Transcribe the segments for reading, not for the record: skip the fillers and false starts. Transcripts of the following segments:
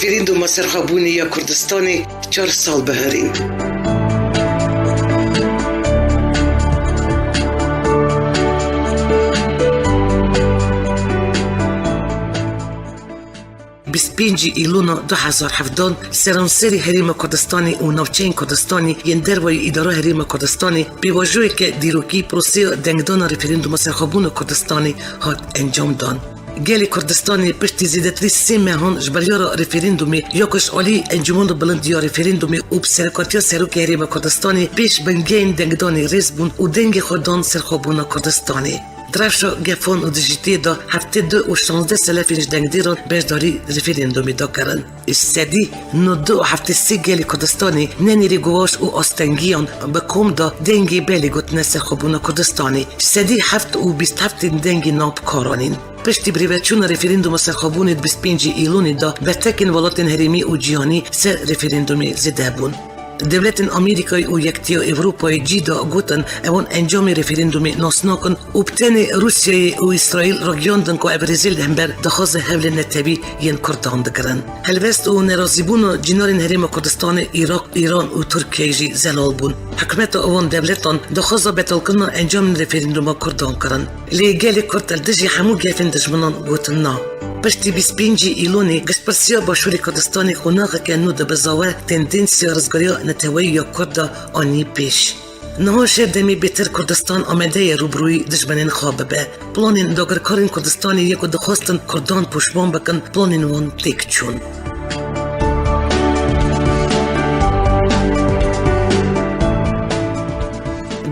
رفرندوم سرخابونی یا کردستانی 4 سال بهرین. بسپینجی ایلونا 2017 سرانسری حریم کردستانی و نوچین کردستانی ین دروی اداره حریم کردستانی بیواجوی که دیروکی پروسه دنگدان رفرندوم سرخابون کردستانی هات انجام دان. گلی کردستانی پشتی زیدتری 3 ماهان جبریار رفرندومی یکش عالی انجمن بلندی رفرندومی و بسرکاتی سروک حریم کردستانی پیش بنگین دنگدانی ریز بون و دنگ خودان سرخابون کردستانی. درشو گفون و دیجیتی دا هفته 2 و 16 سلفینش دنگدیران بجداری رفرندومی دا کرن. استدی نو 2 و هفته 3 گلی کردستانی ننیری گواش و آستنگیان بکوم دا دنگی بلی گوت نسر خوبون کردستانی. استدی 7 و 27 دنگی ناب کارانین. پشتی بریوچون رفرندوم سرخابون 25 ایلونی دا بتکن ولاتن هریمی و جیانی سر رفرندومی زده بون. دولت آمریکایی و یکتی اروپای جیدا گوتن اون انجام رفرندومی ناسناکن و بتن روسیای و اسرائیل را گیاندن که برزیل همبر دخواست حول نتبی ین کردان دگرن. هلوست و نرازیبون جنارین حریم کردستان عراق، ایران و ترکیه جی زلال بون. حکمت اون دولتان دخواست بتلکن انجام رفرندوم کردان کرن. لیگل کرد الدجی همو گفن دجمنان گوتن نا. پشتی 25 ایلونی گشپرسیا باشوری کردستانی خوناغ که نو ده بزاوه تندنسیا رزگاریا نتوی یا کرده آنی پیش. نهاش دمی بیتر کردستان آمده روبروی دشمنین خواب به. پلانین داگرکارین کردستانی یکو دخواستن کردان پشمان بکن پلانین وان تیک چون.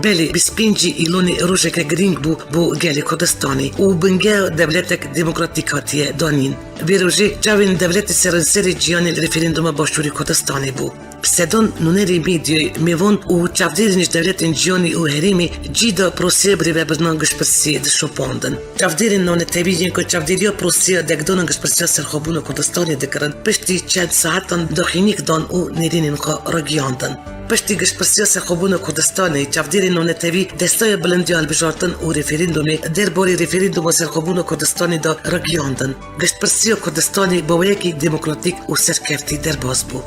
بله 25 ایلونی روزه که گرینگ بو گلی کردستانی و بنگه دولتک دموکراتیکاتی دانین. به روزه جوین دولت سرانسری جیانی رفرندوم باشوری کردستانی بو. پسدان نونری میدیوی میوان و چافدیرنش دولت جیانی و هریمی جیدا پروسیه بری و برنامه‌اش پرسی دشوپاندن. چافدیرن نون تبیین که چافدیریا پروسیه دگدانش پرسی سرخابون کردستانی دکرن. پشتی چند ساعتان داخینیک دان و نیرینین خا راگیاندن. پشتی گشپرسی سرخابون کردستانی چافدیرن نون تبی دستای بلندی البجارتن و رفرندومی درباره رفرندوم سرخابون کردستانی دا راگیاندن. گشپرسی کردستانی با یکی دموکراتیک و سرکفتی در باز بود.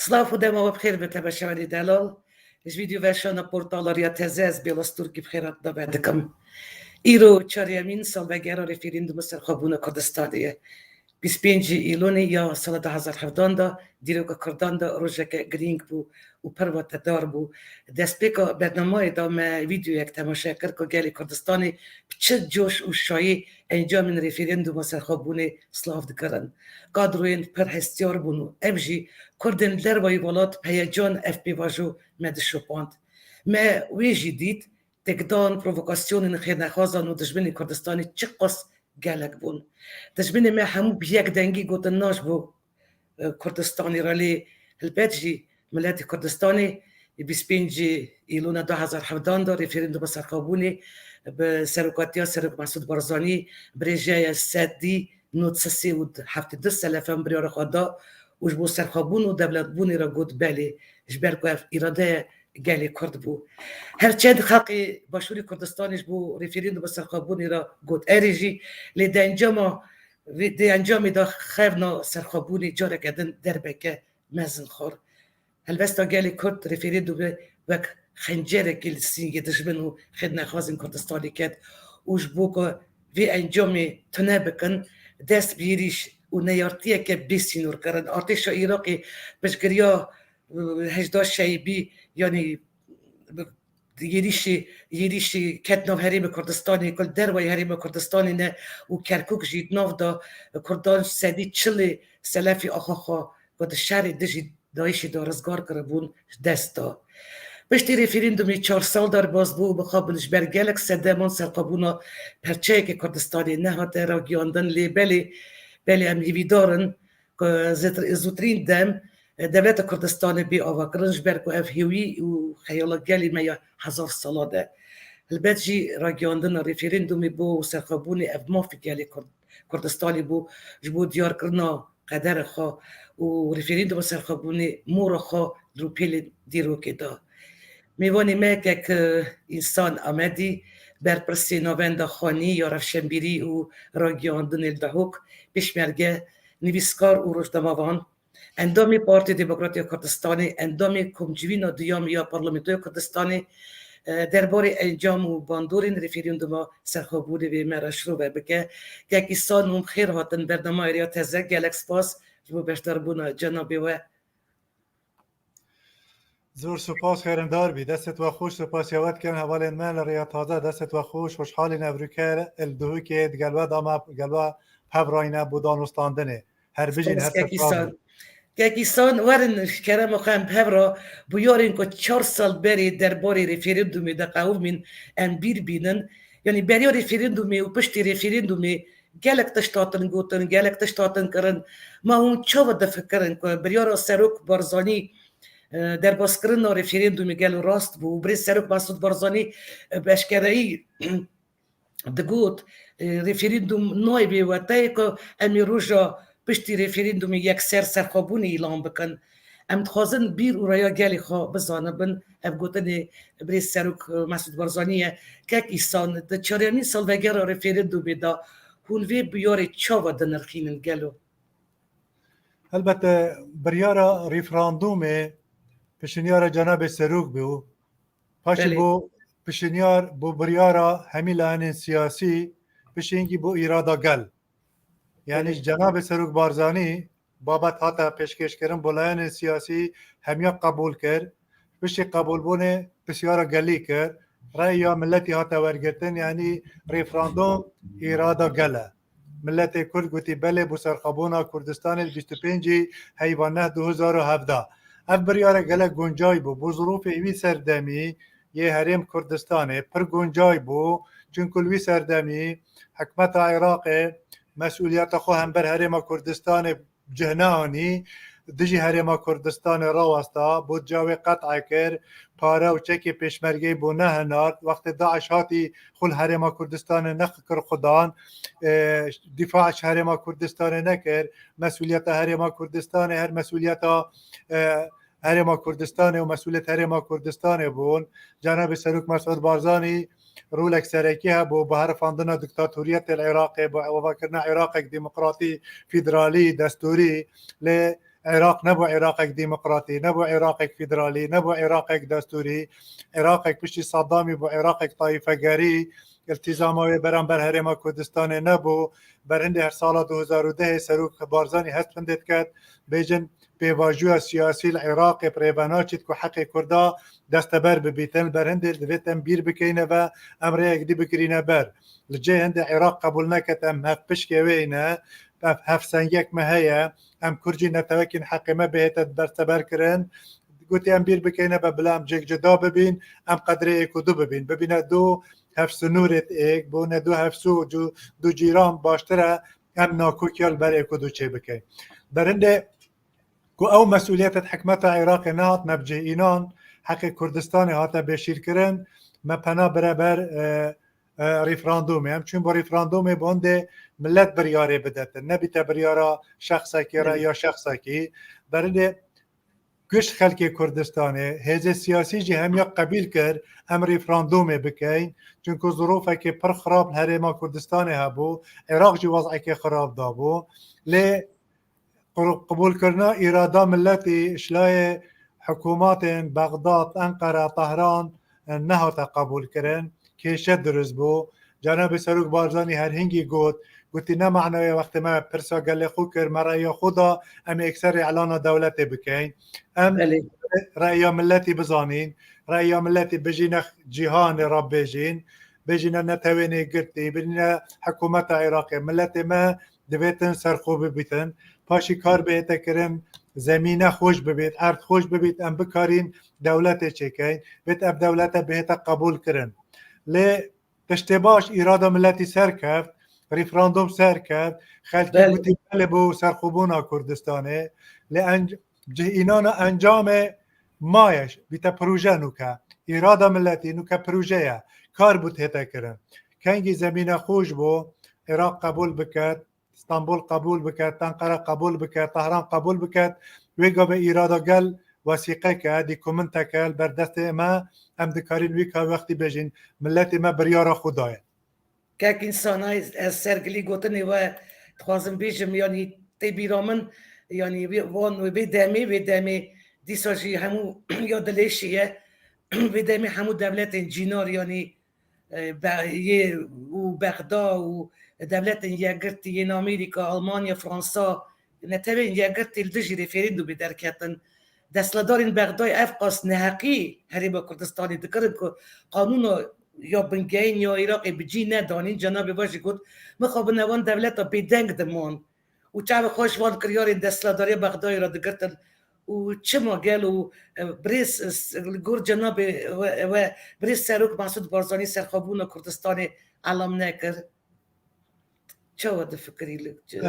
Slav udemo bخير بتبشرني دلال. الفيديو version portallarya tezez belasturki bخيرات دبدكم. ایرو چهارمین سالگرد رفرندوم سرخابون کردستانی 25 ایلونی یا سال 2017 دا دیروگ کردان دا روزه که گرینگ بو و پروات دار بو دست پیکا برنامه دام ویدیو یک تماشا کرد که گلی کردستانی چه جوش و شایی انجام رفرندوم سرخابون سلاف دکرن قادروین پر هستیار بونو امجی کردن دروای ولات پیجان اف پی واجو مدشوپاند ما ویجی دید تقدان پرووکاسیون خیر نخوازان و دشمن کردستانی چه قص گلک بون. دشمن ما همو بیک دنگی گوتن ناش بو کردستانی رالی البتجی ملت کردستانی 25 ایلون 2017 دا رفرندوم سرخابونی به سرکاتیا سرک مسعود بارزانی برژه سدی نوت 372 سلفم بریار خدا وش بو سرخابون و دولت بونی را گوت بلی جبر که اراده گلی کرد بو هرچند خلقی باشوری کردستانش بو رفرندوم سرخابونی را گوت ایریجی لی دی انجام دا خیرنا سرخابونی جاره کردن دربکه مزن خور البستا گلی کرد رفرندوم وک خنجره گل سینگی دشمن و خید نخوازن کردستانی کرد وش بو که وی انجامی تنه بکن دست بیریش و نیارتیه که بیسینور کرد آرتش ایراقی بشگریا هجدار شیبی یعنی یریشی کتناو حریم کردستانی کل دروای حریم کردستانی نه و کرکوک جید ناو دا کردان سدی چلی سلفی آخاخا گد شهر دجی دایشی دا رزگار کربون دست دا بشتی رفرندومی 4 سال در باز بو بخابلش برگلک سدمان سرقابونا پرچه که کردستانی نه هاته را گیاندن لی بلی هم هیویدارن که زودرین دم دولت کردستان بی آوا کرنج برکو اف هیوی و خیال گلی میا 1000 ساله ده البته جی راگیاندن ریفرندومی بو سرخابونی اف موافقه کردستانی بو جبو دیار کرنا قدر خو و ریفرندوم سرخابونی مور خو دروپیل دیرو که دا میوانی مکه که انسان آمدی بر پرسی نوند خانی یا رفشنبیری و راگیاندن الدهوک پیشمرگه نویسکار و روشدماوان اندامی پارتی دموکراتی کردستانی اندامی کمجوین دیام یا پارلمنتوی کردستانی درباره انجام و باندورین ریفرندوم سرخابونی و مرشرو بکه که کسان ممخیر هاتن برنامه ریا تزه گلک سپاس جبو بشتر بونا جنابی و زور سپاس خیرمدار بی دستت و خوش سپاس یاد کن حوال من ریا تازه دستت و خوشحال نبروکر الدهو که گلوه دام گلوه پبراینه بودان استاندنه هر بجین هر سفران که کسان ورن کرم خواهم پبرا بیارین که 4 سال بری درباره ریفرندومی در قومین انبیر بینن یعنی بریا ریفرندومی و پشتی ریفرندومی گلک تشتاتن گوتن گلک تشتاتن کرن ما اون چه وده فکرن که بریا سروک بارزانی در باسکرین ریفرندومی گل راست بو بری سروک مسعود بارزانی بشکرایی دگوت ریفرندوم نوی بی و تایی که امی روژا پشتی ریفرندومی یک سرخابونی اعلام بکن ام تخوازن بیر و ریا گلی خواه بزانه بن ام گوتن بری سروک مسعود بارزانیه که ایسان ده 4 سال وگر ریفرندومی دا هون وی بیاری چاوا ده نرخینن گلو البته بریارا ریفراندوم پشنیار جناب سروک بیو پاشی بو پشنیار بو بریارا همی لحن سیاسی پشنگی بو ایرادا گل یعنی جناب سروک بارزانی بابت هاتا پیشکش کردن بو لحن سیاسی همیا قبول کرد پشی قبول بونه بسیارا گلی کرد رأی یا ملتی هاتا ورگتن یعنی ریفراندوم ایرادا گله ملت کرد گوتی بله بو سرخابونا کردستان 25 حیوانه 2017 اف بریاره گله گنجای بو ظروف ایوی سردمی یه هرم کردستانه پر گنجای بو چون کلوی سردمی حکمت عراق مسئولیت خو هم بر هرم کردستان جهنانی دجی هرم کردستان راوستا بود جاوی قطع کر پاره و چکی پیشمرگی بو نه هنار وقت داعش هاتی خل هرم کردستان نخ کر خدان دفاعش هرم کردستان نکر مسئولیت هرم کردستان هر مسئولیت هرم کردستان و مسئولیت هرم کردستان بون جناب سروک مسعود بارزانی رولك سركيها بو بهر فاندنا دكتاتورية العراق وفكرنا عراق ديمقراطي فيدرالي دستوري لعراق نبو عراق ديمقراطي نبو عراق فيدرالي نبو عراق دستوري عراق بشي صدامي بو عراق طائفة قاري التزامي برانبر هرم كردستان نبو برهند هر سال 2010 سروك بارزاني هست بندت كد بيجن بواجوه سیاسی العراق پریباناچید که حق کردا دستبر ببیتن برهند دویتن بیر بکینه و امره اگدی بکرینه بر لجه هند عراق قبول نکت ام هف پشکه وینه هف سنگک مهیه ام کرجی نتوکین حق ما بهت دستبر کرن گوتی ام بیر بکینه و بلا ام جگ جدا ببین ام قدره ایکو دو ببین ببینه دو هف سنورت ایک بونه دو هف سو دو جیران باشتره ام ناکوکیال بر ایکو دو چه بکین برهند او مسئولیت حکمت عراق نهات نبجه اینان حق کردستان هاتا بشیر کرن ما پنا برابر ریفراندوم هم چون با ریفراندوم بونده ملت بریاره بدهتن نبیت بریاره شخصا کی را یا شخصا کی برده گوش خلق کردستانه هزه سیاسی جی هم یا قبیل کرد هم ریفراندوم بکین چون که ظروفه که پر خراب هرما کردستانه هبو عراق جی وضعه که خراب دابو لی قبول کرنا إرادة ملتي إشلاي حكومات بغداد أنقرة طهران نهتا قبول كرن كيشت درز بو جناب سروك بارزاني هر هنگي قلت نه معنى وقت ما برسا قال لي خوكر ما رأي خدا أم إكسر إعلان دولتي بكين أم رأي ملتي بزانين رأي ملتي بجينا جيهان رب بجينا نتويني قرتي بجينا حكومة عراقية ملتي ما دویتن سرخوب ببیتن پاشی کار بهتا کرن زمینه خوش ببیت ارد خوش ببیت ام بکارین دولت چکین بیت اب دولت بهتا قبول کرن لی تشتباش ایرادا ملتی سر کرد ریفراندوم سر کرد خلقی بوتی بله بو سرخوبونا کردستانه لی اینان انجام مایش بیت پروژه نوکه اراده ملتی نوکه پروژه کار بود هتا کرن کنگی زمین خوش بو عراق قبول بکرد استانبول قبول بکرد انقره قبول بکرد طهران قبول بکرد ویگا به اراده گل وثیقه که دی کومنت که بر دست ما ام دکارین ویکا وقتی بجین ملت ما بریار خدایه که انسان های از سرگلی گوتنی و خوازم بیشم یعنی تی بیرامن یعنی وان و بیدمی دیساجی همو یا دلیشیه بیدمی همو دولت جینار یعنی و بغداد و دولت یگرتی این امریکا آلمانیا فرانسا نتبین یگرتی الدجی رفریندو بدرکتن دستلدارین بغداد افقاس نهقی هری با کردستانی دکرن که قانون یا بنگین یا عراق بجی ندانین جناب باشی گفت مخواب نوان دولت ها بیدنگ دمون و چه خوش وان کریارین دستلداری بغداد را دکرتن و چه ما گل و بریس گور جناب و بریس سروک مسعود بارزانی سرخابون کردستان علم نکر چه وقت فکری لک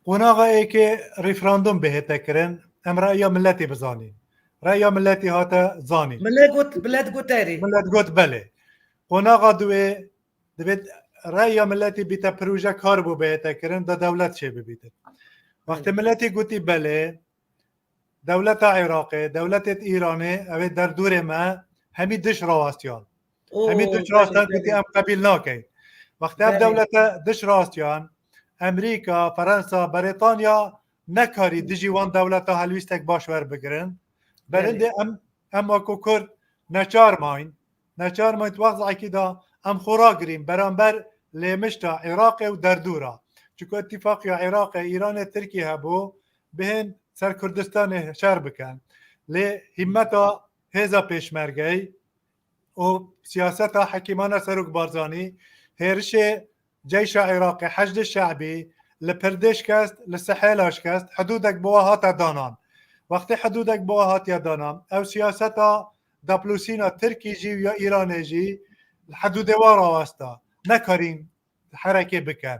قناغه ای که ریفراندوم بهتا کرن ام رأیا ملتی بزانین رأیا ملتی هاتا زانین بلد گوت داری ملت گوت بله قناغه دوی دوید رأیا ملتی بیتا پروژه کار بو بهتا کرن دا دولت چه ببیده وقتی ملتی گوتی بله دولت عراقی دولت ایرانی اوی در دور ما همی دش راستیان همی دش راستیان گوتی ام قبیل ناکی وقتی اب دولت دش راستیان امریکا فرانسا بریتانیا نکاری دجی وان دولت ها هلویستک باشور بگرن برنده ام اکو کرد نچار ماین وقت عکی دا ام خورا گریم برانبر لیمشتا عراق و دردورا چکو اتفاقی عراق ایران ترکیه هبو بهن سر کردستان شهر بکن لی همتا هزا پیشمرگی و سیاست حکیمان سروک بارزانی هرش جيش عراقي حشد الشعبي لپردش کست لسحیلاش کست حدودک بواهات دانان وقتی حدودک بواهات دانان او سیاستا دپلوسینا ترکی جی یا ایرانی جی حدود وارا واسطا نکارین حرکه بکن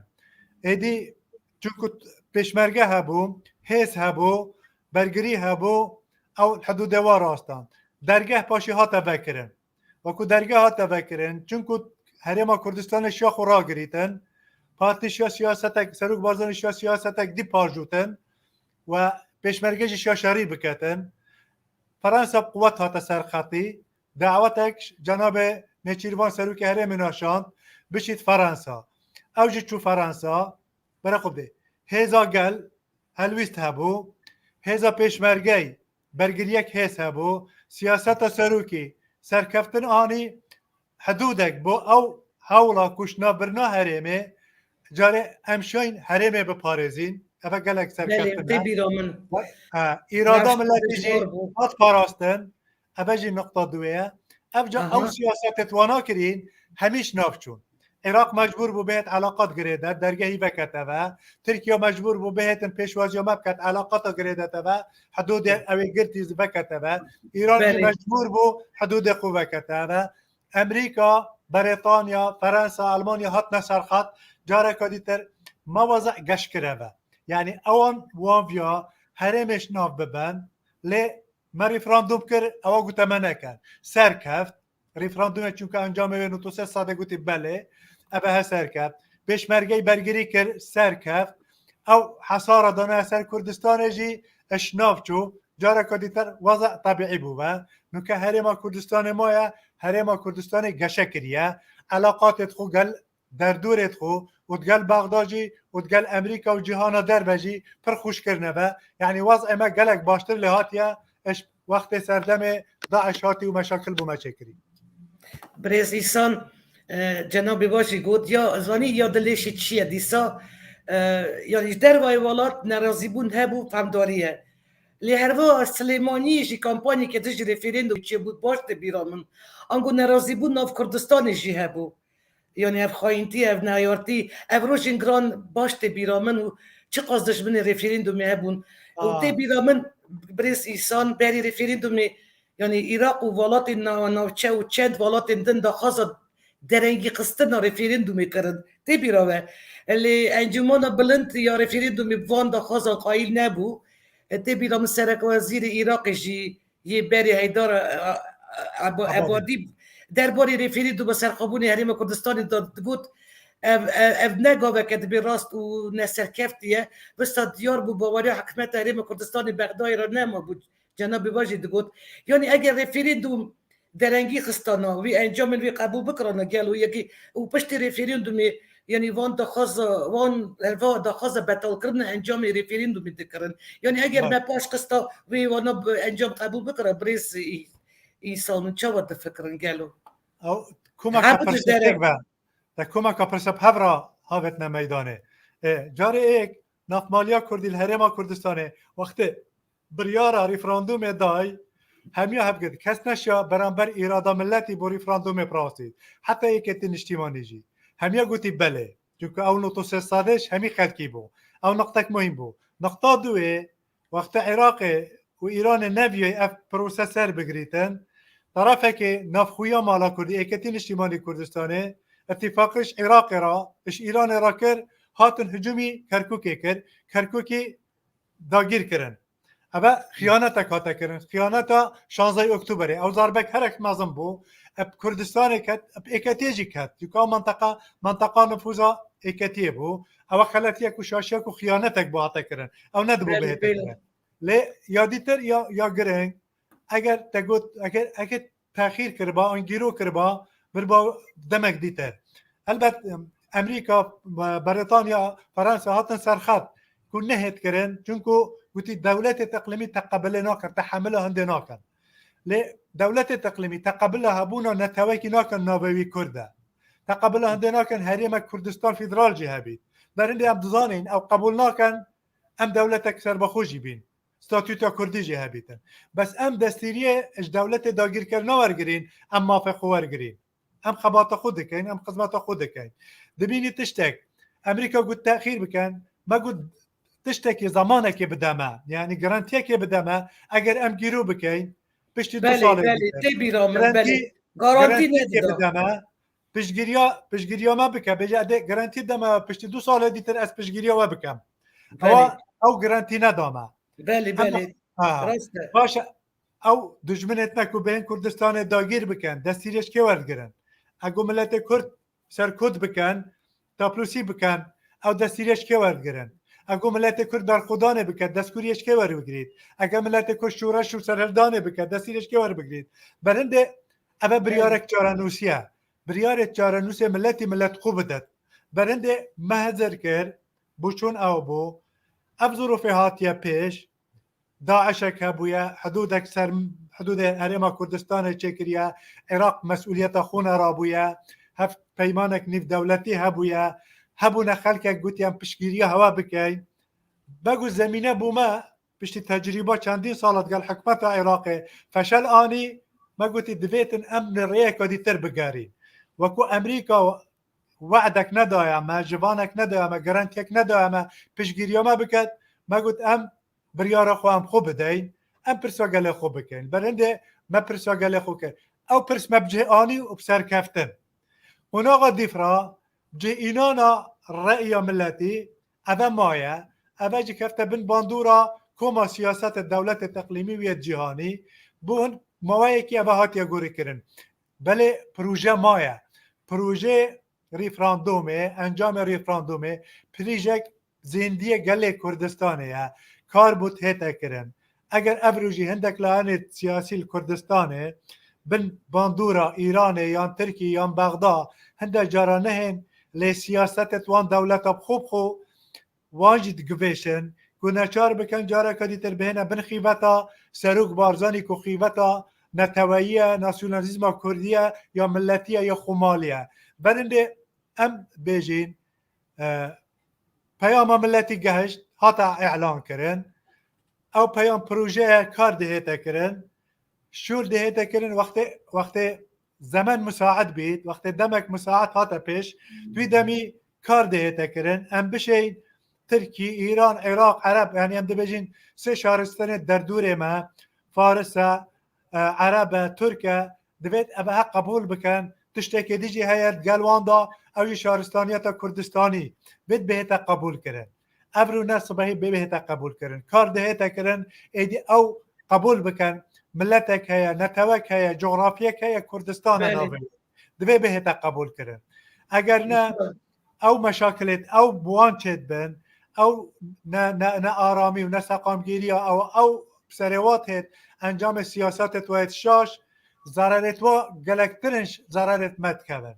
ایدی چونکو پیشمرگه هبو حیث هبو برگری هبو او حدود وارا واسطا درگه پاشی هاتا بکرن وکو درگه هاتا بکرن چونکو هرما کردستان شیا خورا گریتن پارتی شیا سیاستک سروک بارزان شیا سیاستک دی پارجوتن و پیشمرگه شیا شری بکتن فرانسا قوت هاتا سرخطی دعوتک جناب نچیروان سروک هرم ناشاند بشید فرانسا اوجی چو فرانسا برای خوب ده هزا گل هلویست هبو هزا پیشمرگه برگریک هز هبو سیاست سروکی سرکفتن آنی حدودك بو او هولا كوشنا برنا هرمه جاري امشين هرمه بپارزين افا قالك سركفتنا اراده ملتي جي هات پاراستن افا جي نقطه دويه افجا او سياسات وانا كرين هميش نافچون عراق مجبور بو بهت علاقات گريده درگهي وكتوا تركيا مجبور بو بهت پیشوازي مبكت علاقات گريده حدود اوي گرتيز وكتوا ايران مجبور بو حدود قوه وكتوا امریکا بریتانیا فرانسا المانیا هات نسرخات جاره کدیتر موازع گشت کرده یعنی اوان وانویا هرمش ناف ببن لی ما ریفراندوم کر او گوته منه کن سرکفت ریفراندوم چونکه انجام وینو تو 3 ساده گوتی بله ابه ها سرکفت پیشمرگی برگری کر سرکفت او حصار دانه سر کردستان جی اشناف چو جاره کدیتر وضع طبیعی بوده نوکه هرما کردستان مایا هرما کردستان گشه کریه علاقات خو گل در دورت خو و گل بغداجی و گل امریکا و جهان در بجی پر خوش کرنه با یعنی وضع ما گلک باشتر لهاتیا اش وقت سردم داعش هاتی و مشاکل بو مچکری برز ایسان جناب باشی گود یا زانی یا دلش چیه دیسا یعنی در وای والات نرازی بون هبو فهمداریه لی هروا سلیمانی جی کمپانی که دش رفرندوم چی بود باشت بیرامن انگو نرازی بود ناف کردستان جی هبو یعنی اف خاینتی اف نیارتی اف روشن گران باشت بیرامن و چه قصدش من رفرندوم هبون و تی بیرامن بریس ایسان بری رفرندوم یعنی عراق و ولات ناوچه و چند ولات دن دا خواست درنگی قصتنا رفرندوم کرد تی بیرامه لی انجمان بلند یا رفرندوم وان دا خواست قایل نبو تی بیرام سرک وزیر عراق جی یه بری هیدار عبادی عبادی درباره ریفریندوم سرخوبونی حریم کردستان داد گفت اف نگاه که به راست و نسرکفتیه بستا دیار بو باوری حکمت حریم کردستان بغداد را نما بود جناب واجد گفت یعنی اگر ریفریندوم درنگی خستانا وی انجام وی قبول بکرانه گلو یکی و پشت ریفریندومی یعنی وان دخواست بطل کردن انجام ریفریندومی دکرن یعنی اگر ما پاش قستا وی وانا انجام قبول بکره بریس ای سالمون چه ود فکرن گلو او كما كبرسبتك با تا كما كبرسب هفرا هافتنا ميدانه جاري ايك ناف ماليا كردي الهرم كردستانه وقت بريارا ريفراندوم داي هميا هبقد كس نشيا برانبر إرادة ملتي بو ريفراندوم براسي حتى يكتن اجتماعي جي هميا قوتي بله چونك او نقطة سادش همي خلقي بو او نقطك مهم بو نقطة دوه وقت عراق وإيران نبيه اف بروسسر بقريتن طرفك نافخويا مالا كردي اكتين اجتماعي كردستانه اتفاقش عراق را اش إيران را كر هاتن هجومي كركوكي كر كركوكي داگیر کرن اما خیانت کاتا کرن خیانت 16 اکتبر او ضربك هرك مازم بو اب كردستان كت اب اكتيجي كت يكون منطقه نفوذا اكتيه بو او خلاتيك وشاشيك وخيانتك بو عطا کرن او ندبو به کرن لي يا ديتر يا گرنگ اگر تگوت اگر تاخير کربا انگیرو کربا بربا دمك ديتر البته امريكا بريطانيا فرنسا هاتن سرخط كون نهت كرن چونكو قلت الدولات التقليمية تقبلنا كر تحملها عندنا كر ليه دولات التقليمية تقبلها بونا نتواكي ناكن نابوي كردا تقبلها عندنا كان هريمة كردستان فيدرال جهابي برندي ام دزانين او قبولنا كان ام دولتك سربخوجي بين ستاتوتا كردي جهابيتن بس ام دستيريه اش دولت داگير كرنا ورگرين ام مافق ورگرين ام خباطه خودكين ام خدمات خودكين دبيني تشتك امريكا قلت تاخير بكن ما قلت تشتكي زمانك بدما يعني جرانتيك بدما اگر ام گیرو بکین پشت 2 سال بله تبی رامن بله گارانتی ندید بدما پشگیریا ما بک بجا گارانتی دما پشت 2 سال دیتر از پشگیریا و بکم او گارانتی ندامه بله راسته باشه او دجمنت نکو بین کردستان داگیر بکن دستیرش که ورگرن اگه ملت کرد سر کد بکن تاپلوسی بکن او دستیرش که ورگرن اگه ملت کرد در خدانه بکن دستگوریش که ور بگیرید اگه ملت کرد شورش و سرهردانه بکن دستیرش که ور بگیرید برنده اوه بریارک جارانوسیه بریارک جارانوسیه ملت خوب داد برنده مهزر کرد بوچون او بو اف ظروف هاتیه پیش داعشك هبويا حدودك سر حدود هرم كردستان تشكريا عراق مسؤولية خونا رابويا هف بيمانك نيف دولتي هبويا هبونا خلقك قوتيان بشكيريا هوا بكاين بقو زمينة بوما بشتي تجربة چندين صالت قال حكمة عراقي فشل آني ما قوتي دبيتن أمن الريك ودي تربقارين وكو أمريكا وعدك ندايا ما جوانك ندايا ما جرانتيك ندايا ما بشكيريا ما بكت ما قلت أم بريارة خو ام خوب داين ام برسوا قال خو بكين برنده ما برسوا قال خو كين او برس ما بجي اني وبسر كافتن وناغا ديفرا جي انانا الرأي ملتي اذا مايا اذا جي كافتا بن باندورا كوما سياسات الدولة التقليمية الجهاني بون موايكي اذا هات يقوري كرن بلي بروجه مايا بروجه ريفراندومي انجام ريفراندومي بريجك زندية قال كردستانية کار بود هتا کرن اگر افروجی هندک لعنت سیاسی کردستانه بن باندورا ایران یا ترکی یا بغداد هنده جارانه هن لی سیاست وان دولت خوب خو واجد گویشن گوناچار بکن جارا کدی تر بهنه بن خیوتا سروک بارزانی کو خیوتا نتواییه ناسیونالیزم کردیه یا ملتیه یا خمالیه برنده ام بیجین پیام ملتی گهشت هاتا اعلان کرن او پیام پروژه کار دهیتا کرن شور دهیتا کرن وقت زمن مساعد بید وقت دمک مساعد هاتا پیش توی دمی کار دهیتا کرن ام بشین ترکی ایران عراق عرب یعنی ام دبیجین 3 شهرستان در دوره ما فارس عرب ترک دوید ابها قبول بکن تشتکی دیجی هیت گلواندا او شهرستانیت کردستانی بید بهتا قبول کرن ابرو ناس صباحی بهتا قبول کرن کار دهتا کرن ایدی او قبول بکن ملتك هي نتوك هي جغرافيك هي كردستان بله. ناوي دبي بهتا قبول كرن اگرنا او مشاكلت او بوانچت بن او نا آرامی و نا سقامگیری او بسروات انجام سیاست و شاش ضررت و گلکترنش ضررت مد کبن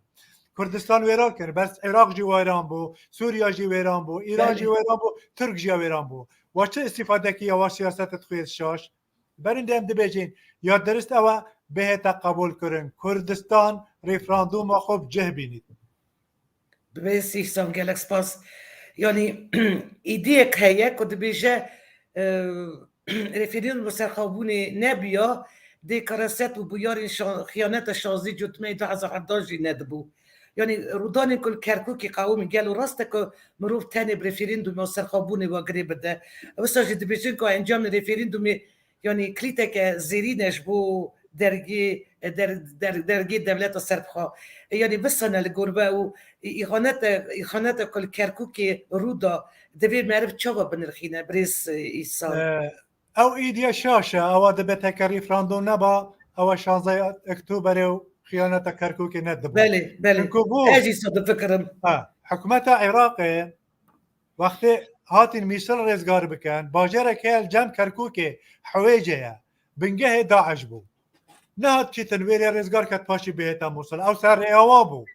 کردستان ویران کرد بس عراق جی ویران بو سوریا جی ویران بو ایران جی ویران بو ترک جی ویران بو و چه استفاده کی و سیاست خوید شاش برنده هم دبیجین یا درست او بهتا قبول کرن کردستان ریفراندوم خوب جه بینید بس يسام جالك سباس يعني ايديك هيا كنت بيجا ريفيرين مسرخابوني نبيا دي كراسات وبيار خيانات الشازي جتمي دا عزاقداجي ندبو يعني روداني كل كركوكي قومي قالوا راستك مروف تاني بريفيريندوم مسرخابوني وقريب ده بس اجي دبيجينكو انجام ريفيريندوم يعني كليتك زيرينش بو درجه دولت سربخوا يعني بس انا الغربه و إخانات كل كركوكي رودا دبي معرف تشوفا بنرخينا بريس إيسان او ايديا شاشة او دبتك ريفراندوم نبا او 16 اكتوبر و خيانة كركوكي ندبو بله اجي صد فكرم حكومة عراقي وقت هاتين ميسل رزقار بكن باجرة كيل جم كركوكي حويجة بنجه داعش بو نهات كي تنوير رزقار كت باشي بيتا موصل او سر اوابو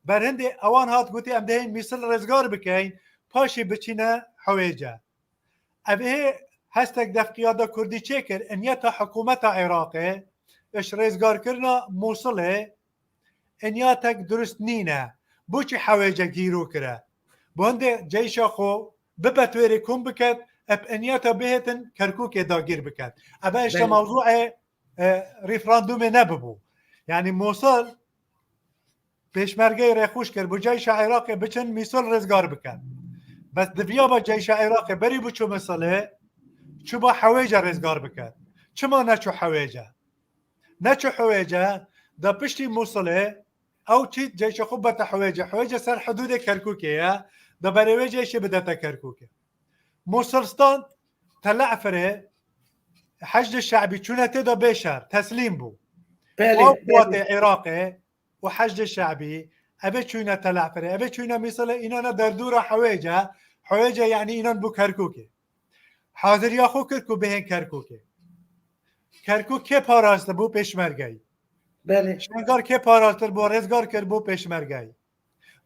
برهندي اوان هات قوتي ام دهين ميسل رزقار بكين باشي بچينا حويجة ابه هستك دف قيادة كردي تشيكر ان يتا حكومة عراقي اش رزقار كرنا موصله ان ياتك درست نينا بوچي حويجة جيرو كره بونده جيش خو ببتوري كون بكت اب انياتا بهتن كركوك داگير بكت ابا اشتا موضوع ريفراندوم نببو يعني موصل پیشمرگه رخوش کرد بو جيش عراقي بچن ميسول رزگار بكت بس دبيابا جيش عراقي بري بچو مساله چو با حويجة رزگار بكت چما نچو حويجة دا پشتی موصله او چی جيش خو بتا حويجة سر حدود كركوكيه دا بريوه جيش بدأت كركوكه موصلستان طلع فره حشد الشعبي چونه تدا بشر تسليم بو وقوات عراقي وحشد الشعبي ابي چونه طلع فره ابي چونه مثلا اينا دردورة حويجة يعني اينا بو كركوكه حاضر يا خو كركو بهن كركوكه كركوك كي پاراست بو پشمرگی شنگار كي پاراستر بو رزگار کر بو پشمرگی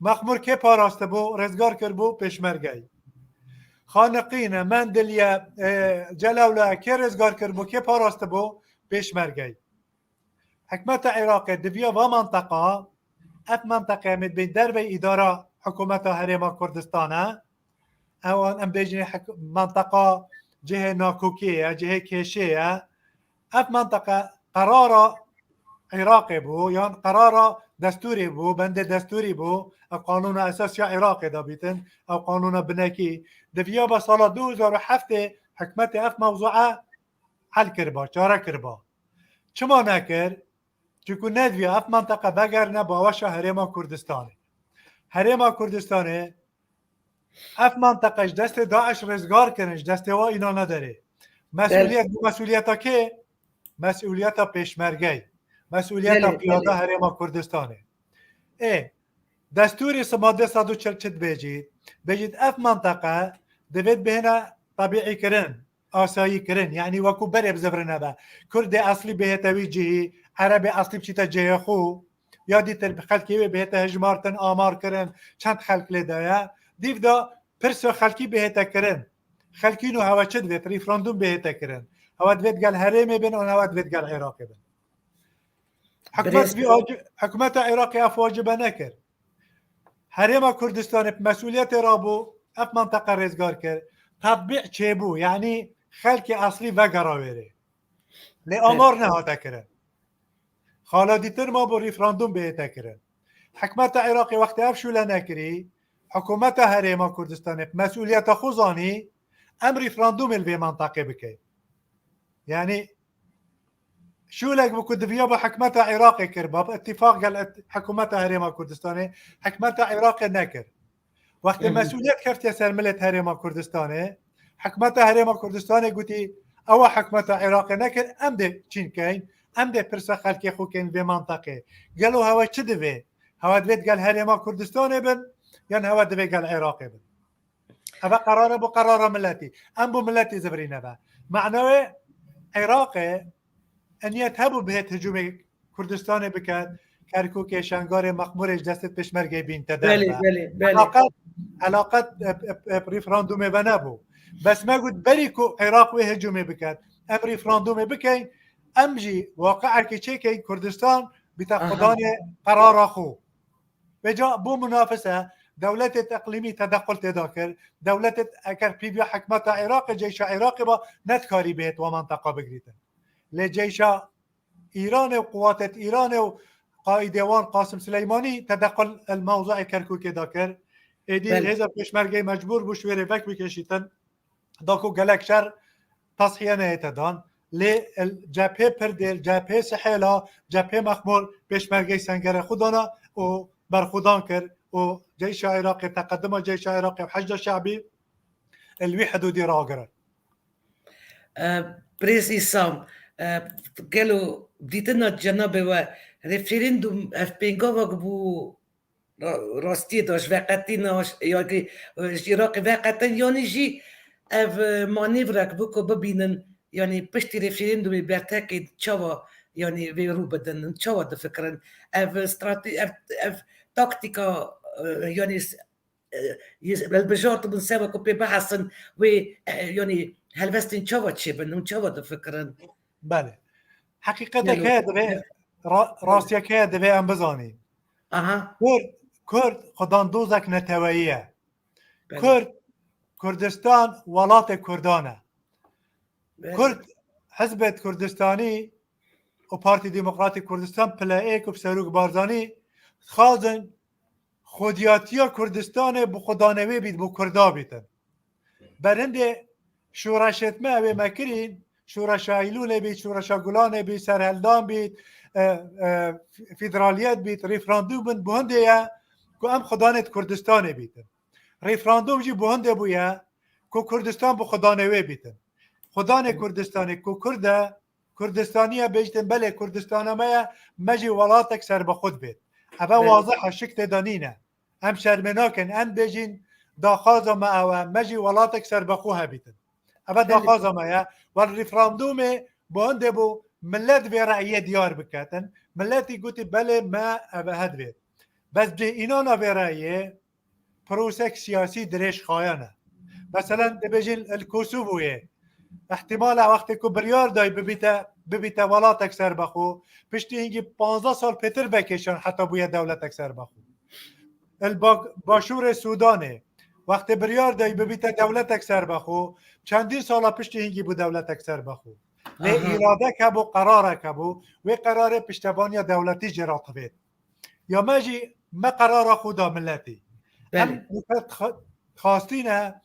مخمور که پاراسته بو رزگار کر بو پشمرگی خانقینه مندلیا جلاولا که رزگار کر بو که پاراسته بو پشمرگی حکمت عراق دبیا و منطقه اف منطقه مد بین دربه اداره حکومت هرم کردستانه اوان ام بیجنی منطقه جهه ناکوکیه جهه کشیه اف منطقه قرار عراقي بو يعني قرار دستوري بو بند دستوري بو قانون اساسي عراقي دابيتن او قانون بناكي دفيا بصالة 2007 حكمتي اف موضوعه حل كربا چاره كربا چما نكر چكو ندويا اف منطقه بگرنه باوشا هرما كردستاني اف منطقه دست داعش رزگار کنش دست وا اینا نداره مسئولیت که مسئولیت پیشمرگی مسئولیت پیاده هرما کردستانه دستوری سماده 140 بجید اف منطقه دوید بهنا طبیعی کرن آسایی کرن یعنی وکو بره بزفرنه با کرد اصلی بهتوی جهی عرب اصلی بچیتا جه خو یا دیتر خلکی بهتا هجمارتن آمار کرن چند خلک لیدایا دیو دا پرسو خلکی بهتا کرن خلکی نو هوا چه دوید ریفراندوم بهتا کرن هوا دوید گل هرمی بین و هوا دوید گل عراقی بین حکومت عراقی اف واجبه نکر هرما کردستان مسئولیت را بو اف منطقه رزگار کرد تطبیع چه بو یعنی خلک اصلی و گراویره لی آمار نهاته کرن خالدی تر ما بو ریفراندوم بهتا کرن حکومت عراقی وقتی اف شوله نکری حکومت هرما کردستان مسئولیت خوزانی ام ریفراندوم الوی منطقه بکی يعني شو لك بكد فيها بحكمتها عراقي كرباب اتفاق قال حكومتها هرما كردستاني حكمتها عراقي نكر وقت المسؤوليات كرت يسر ملت هرما كردستاني حكمتها هرما كردستاني قلتي او حکمت عراق نکر ام ده چین کین ام ده پرس خلکی خو کین به منطقه قالو هوا چه دوی هوا دوید قال هرما کردستان بن یان هوا دوی قال عراق بن هذا قرار بو قرار ملتي ام بو ملتي زبرينا با معناه عراق ان يذهبوا بهت هجوم كردستان بكات كركوك شنگار مخمورش دست پشمرگه بین تدربه علاقات ريفراندوم بنابو بس ما قلت بريكو عراق وهجومي بكات ام ريفراندوم بكين امجي واقع كي كردستان بتاخدان قرار اخو بجا بو منافسه دولة اقليمي تدخل تذاكر دولة اكر بيبيا حكمت عراق جيش عراق با نتكاري بيت ومنطقه بقريتن لجيش ايران وقوات ايران وقائد وان قاسم سليماني تدخل الموضوع كركوك ذاكر ايدي هذا بشمرگه مجبور بو شويري فك بكشيتن داكو گلك شر تصحيح نهيتدان للجبهه پردل جبهه سحيلا جبهه مخمول بشمرگه سنگر خودانا و برخودان كر وجيش عراقي تقدم جيش عراقي وحشد شعبي الوي حدودي راقرا بريسي سام قالوا بديتنا الجنابه و ريفرندوم اف بينغوغ بو راستي داش وقتينا ياكي عراقي وقتن يعني جي اف مانيفرك بوكو ببينن يعني بشتي ريفرندوم بيرتاكي تشوا يعني بيرو بدن تشوا دفكرن اف استراتيجي اف تاكتيكا يعني البجارة بنساوي كوبي بحثن و يعني هلوستين تشوا تشيبن تشوا دفكرن بله حقيقتك هذا راستيك هذا ام بزاني اها كرد خدان دوزك نتوائيه كردستان ولات كردانه كرد حزب كردستاني وبارتي ديمقراطي كردستان بلايك وبسروق بارزاني خازن خودياتيا كردستان بخدانوي بيت بو كردا بيتن برنده شورشت ما به مکرین شورش ایلول بید شورش گلان بید سرهلدان بید فدرالیت بید ریفراندوم بند بهنده یا که ام خدانت کردستان بیتن ریفراندوم جی بهنده بویا که کردستان بو خدانوی بیتن خدان کردستانی که کردستانیه بیشتن بله کردستان ما مجی ولاتک سر به خود بید اما واضح شکت دانینه هم شرمناکن هم بیجین داخازه ما او مجی ولاتک سر به خواه بیتن اما داخازه ما یا والريفراندوم بونده بو ملت في رأيه ديار بكاتن ملتي قلت بله ما أبهد بيت بس جي إنانا في رأيه بروسك سياسي دريش خاينة مثلا دبجل الكوسوفوية احتمال وقت كبريار داي ببيتا ولاتك سر بخو پشتی هنگی 15 سال پتر بکشن حتی بویا دولتك سر بخو الباشور سودانه وقت بریار دای ببیت دولتک سر بخو چندین سال پشتی هنگی بو دولتک سر بخو لی اراده که بو قراره که بو و قراره پشتبانی دولتی جرات بید یا ماجی ما قرار خدا ملتی هم خواستینه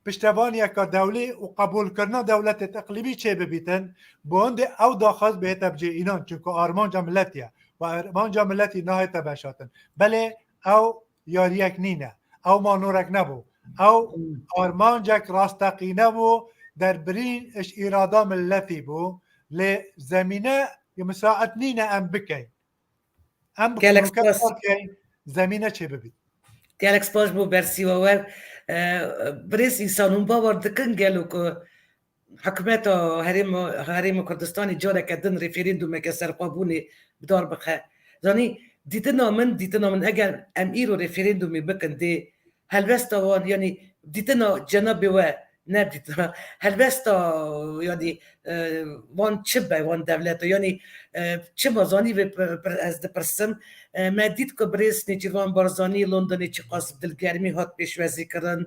پشتبانی که دولی و قبول کردن دولت اقلیمی چه ببیتن بونده او داخل به تبجی اینان چونکه آرمان جا ملتیه و آرمان جا ملتی نهایت بشاتن بله او یاریک نینه او مانورک نبو او آرمانجک راستقی نبو در برین اش اراده ملتی بو لزمینه مساعد نینه ام بکن ام بکن زمینه چه ببید گلکس باش بو برسی وور برس انسانون باور دکن گلو که حکومت حریم کردستانی جاره کدن ریفرندوم که سرپابونی بدار بخه زانی دیتنا من اگر ام ایرو ریفرندومی بکن دی هلوستا وان يعني ديتنا جنابي و نبديتنا هلوستا يعني وان تشبه وان دولته يعني چه زانی از دپرسم ما دید که بریس نیچیروان بارزانی لندنی چه قاسب دلگرمی هات پیشوازی کردن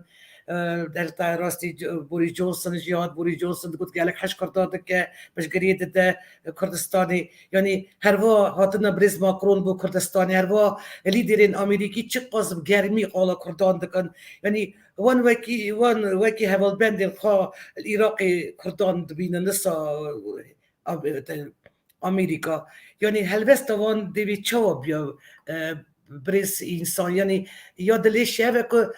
در راستی بوری جونسون جیاد بوری جونسون گفت گلک حش کرده که بش گرید ده کردستانی یعنی هر وا هاتنا بریز ماکرون بو کردستانی هر وا لیدرین امریکی چه قاسب گرمی قالا کردان دکن یعنی وان وکی هول بندل خا العراقی کردان دبین نسا امریکا یعنی هلوست وان دیوی چوا بیا بریز انسان یعنی یاد لیش که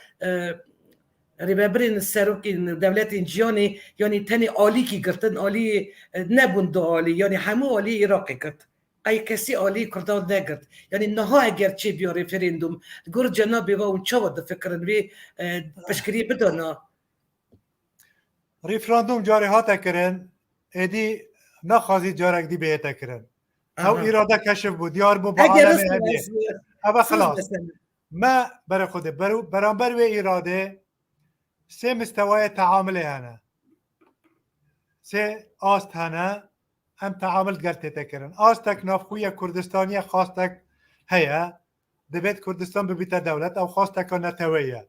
ربابرين الساروكين دولات جيوني يعني تاني آلي كي قرتن آلي نبون دو آلي يعني همو آلي عراقي قرت أي كسي آلي كردان نقرت يعني نها اگر چه بیا ريفرندوم گور جنابي و اون چاود فکرن بي بشكري بدونا ريفراندوم جاري هاتا كرن ادي نخازي جارك دي بيتا كرن او أها. اراده كشف بو ديار بو اگر بعالم رسل هدي از ابا سوز خلاص مثلا ما برا خود برانبر و اراده سه مستوى تعامله هنا سه آست هنا هم تعامل قلت تكرن آستك نافخوية كردستانية خاصتك هيا دبيت كردستان ببيتا دولة أو خاصتك نتوية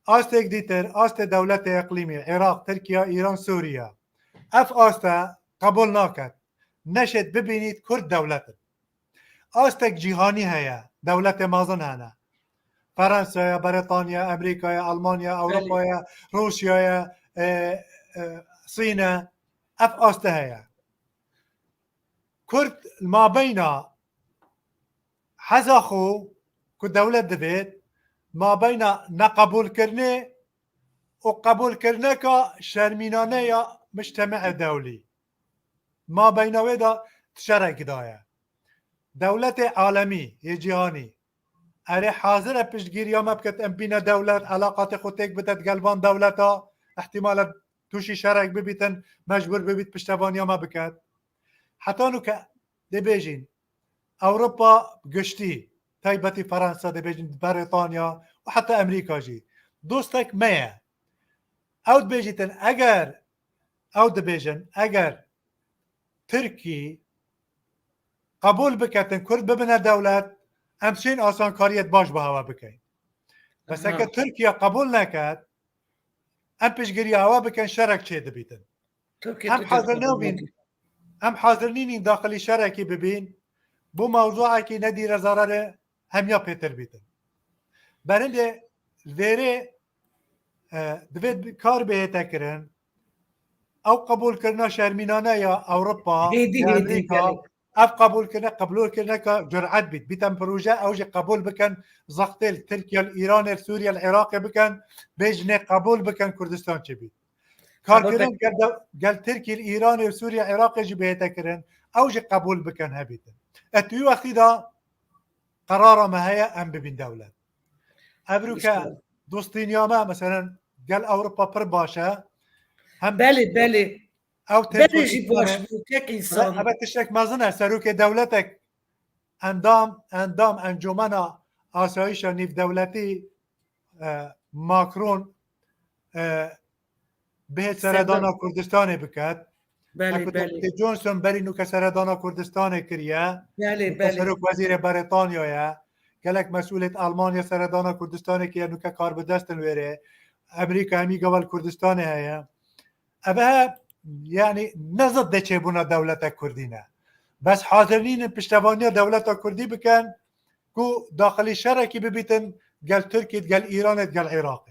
آستك ديتر آست دولة إقليمية عراق تركيا إيران سوريا أف آستا قبول ناكت نشد ببينيت كرد دولة آستك جيهاني هيا دولة مازن هنا فرنسا بريطانيا أمريكا ألمانيا أوروبا روسيا صين أف آستا هيا كرد ما بين حزاخو كدولة دبيت ما بين نقبول كرني وقبول كرنك شرمينانية مجتمع دولي ما بين ودا تشارك دايا دولة عالمي يجيهاني أري حاضر بشتگيريا ما بكت أمبينا دولة علاقات خوتك بتت قلبان دولتا احتمال توشي شارك ببيتن مجبور ببيت بشتوانيا ما بكت حتى نوك دبيجين أوروبا قشتي تايبتي فرنسا دبيجين بريطانيا وحتى أمريكا جي دوستك مية أو دبيجيتن أجر أو دبيجن أجر تركي قبول بكتن كرد ببنى دولة أمشين آسان كاريت باش بهوا بكين بس أكا تركيا قبول نكت أم بشجري هوا بكين شرك شي دبيتن أم حاضرنو بين أم حاضرنين داخلي شركي ببين بو موضوعك ندير ضرر هم يا بيتر بيتن برنده ذيري دبيت كار بيتكرن أو قبول كرنا شرمينانا يا أوروبا يا أمريكا أف قبول كرنا قبول كرنا كجرعات بيتم بروجة أو جي قبول بكن زقتل تركيا الإيران سوريا العراق بكن بيجني قبول بكن كردستان شبي كار كرن قال تركيا الإيران سوريا العراق جي بيتكرن أو جي قبول بكن هبيتن اتيو أخيدا قرار ما هي أم ببين دولة أمريكا دوستين ياما مثلا قال أوروبا بر باشا هم بله أو بله جي باش بوكك إنسان أبا تشتك مازنة سروك دولتك اندام انجمن آسایش نیف دولتی ماکرون به سردانا کردستان بکد بله جونسون بری نو که سردانا کردستان کریه سروک وزیر بریتانیا گلک مسئولیت آلمانیا سردانا کردستان که نو که کار بدستن وره امریکا همی قبل کردستان هیا ابها يعني نزد ده چه دولت کردینه بس حاضرین پشتوانی دولت کردی بکن کو داخلی شرکی ببیتن قال تركيا قال ايران قال عراق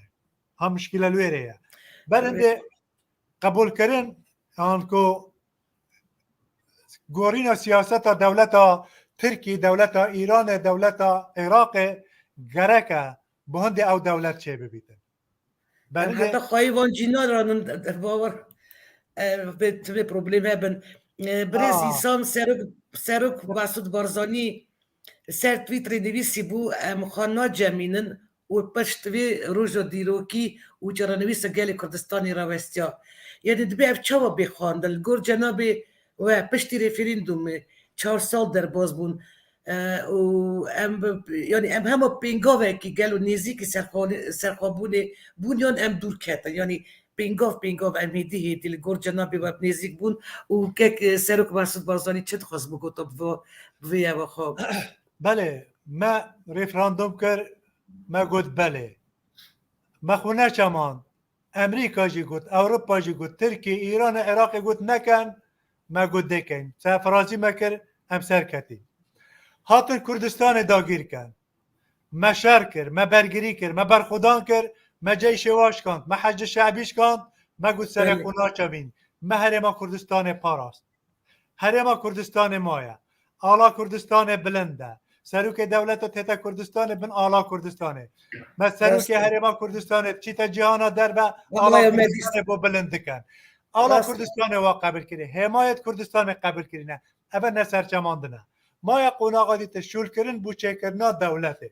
هم مشكله الويريه برنده قبول كرن انكو غورينا سياسه دولتا تركي دولتا ايران دولتا عراق غركا بهند او دولت چه ببیتن برنده حتی خواهی جینا رانن در باور به پروبلم هبن برز ایسان سرک مسعود بارزانی سر تویتر نویسی بو مخانا جمینن و پشتوی روژا دیروکی و جرا نویس گل کردستانی راوستیا یعنی دبی اف چاوا بخواندل گر جنابی و پشتی رفرندوم 4 سال در باز بون و یعنی ام همه پینگاوه که گلو نیزی که سرخوابونه بون یان ام دور کتا یعنی پینگاو امیدی هیدی لگر جنابی و نیزیک بون و که سرک مسعود بارزانی چه خواست بگوتا بویه و خواب بله ما رفراندوم کر ما گوت بله ما خونه چمان امریکا جی گوت اوروپا جی گوت ترکیه ایران عراق گوت نکن ما گوت دکن سفرازی مکر هم سرکتی هاتن کردستان داگیر کن ما شر کر ما برگری کر ما برخودان کر ما جیش واش کن ما حج شعبیش کن ما گوت سر خونا چبین ما هرما کردستان پاراست هرما کردستان مایا آلا کردستان بلنده سروک دولت تتا کردستان بن آلا کردستانه ما سروک هرما کردستانه چیتا جهانا در با آلا کردستانه با بلند کن آلا کردستانه وا قبل کردی حمایت کردستانه قبل کردی اول نسر چماندنه ما یا قوناغا دیت شول کردن بو چکرنا دولته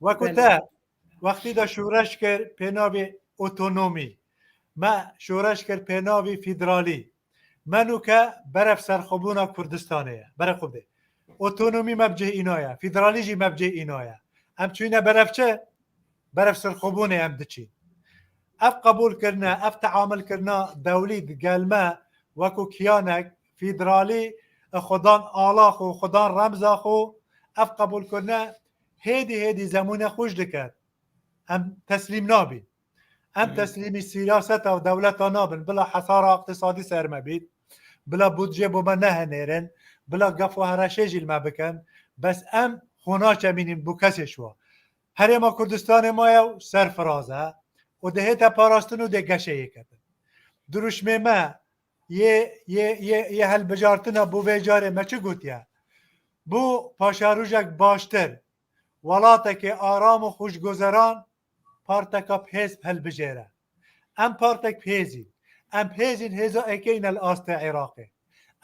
وقتا وقتی دا شورش کرد پناوی اتونومی ما شورش کرد پناوی فدرالی منو که برف سرخوبونا کردستانه برف خوب ده اتونومی مبجه اینایا فدرالی جی مبجه اینایا هم چوینه برف چه؟ برف سرخوبونه هم دچین اف قبول کرنا اف تعامل کرنا دولی قلمه وکو کیانک فدرالی خدان آلاخو خدان رمزاخو اف قبول کرنا هیدی زمونه خوش دکر هم تسلیم نابین هم تسلیمی سیاست و دولت نابن بلا حصار اقتصادی سرمه بید بلا بودجه بوما نه نیرن بلا قفو هرشه جیل ما بکن بس ام خوناچه بینیم بو کسی شوا هر ما کردستان ما یو سرفرازه و ده تا پاراستن و ده گشه یکتن دروشمه ما یه هل بجارتنا بو ویجاره ما چه گوتیا بو پاشاروجک باشتر ولاته آرام و خوشگذران پارتکا حزب هل بجاره ام پارتک پیزی ام پیزین هزا اکین الاست عراقی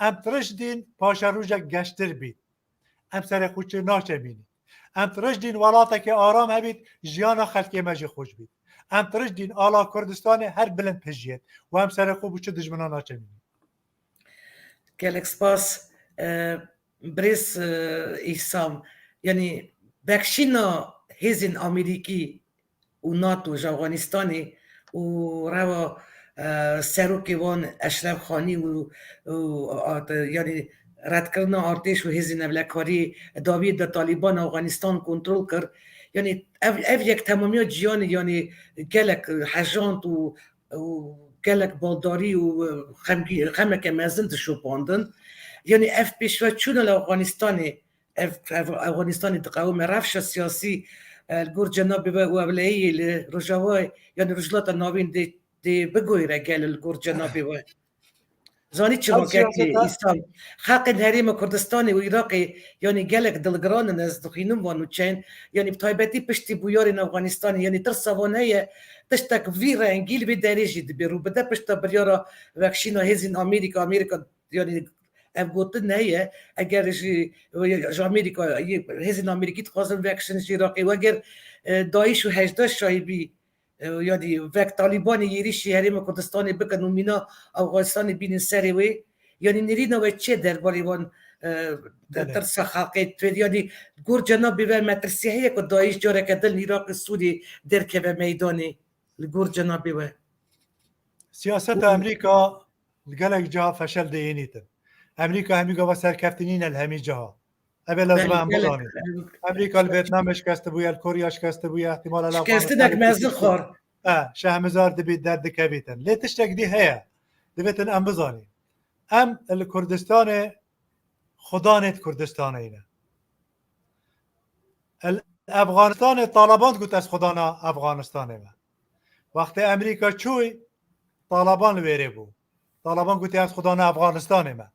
ام ترشدین پاشاروجک گشتر بید ام سر خوچه ناچه بینی ام ترشدین ولاتک آرام هبید جیانا خلقی مجی خوش بید ام ترشدین آلا کردستان هر بلند پجید و ام سر خوب چه دجمنا ناچه بینی گلک سپاس بریس ایسام یعنی بخشینا هزین امریکی و ناتو و افغانستانی و روا سروکی وان اشرف خانی و یعنی رد کردن ارتش و حزب نولیکاری داوید در طالبان افغانستان کنترل کرد یعنی اف یک تمامی جیان یعنی گلک حجانت و گلک بالداری و خمک مزند شوپاندن یعنی اف پیشوا چون افغانستانی تقاوم رفش سیاسی الگور جناب و اولایی رجوای یعنی رجلات ناوین دی بگویره گل الگور جنابی و زانی چه واقعی ایستان حق حریم کردستان و عراقی یعنی گلک دلگران از دخینم وانو چین یعنی بتایبتی پشتی بویار افغانستان یعنی ترسوانه تشتک ویره انگیل به دریجی برو بده پشتا بریارا وکشینا هزین امریکا یعنی افغوتن نیه اگر امریکا هزین امریکی تخوازن وکشن عراقی و اگر داعش و هجداش شایبی یعنی وقت طالبان یریشی حریم کردستان بکن و مینا افغانستان بین سری وی یعنی نرینا و چه درباره وان ترس خلقی توید یعنی گور جناب بیوه مترسیه که داعش جاره کدل عراق سوری درکه به میدانی گور جناب بیوه سیاست امریکا لگلک جا فشل دینیتن امریکا همیگا و سرکفتنین الهمی جا ابل لازم هم بلانی امریکا الویتنام شکسته بویا الکوریا شکسته بویا احتمال شکسته دک مزل خور شهمزار دبید درد کبیتن لی تشتک دی هیا دبیتن ام بزانی ام الکردستان خدانت کردستان اینه افغانستان طالبان گوت از خدانا افغانستان اینه وقتی امریکا چوی طالبان ویره بو طالبان گوتی از خدانا افغانستان اینه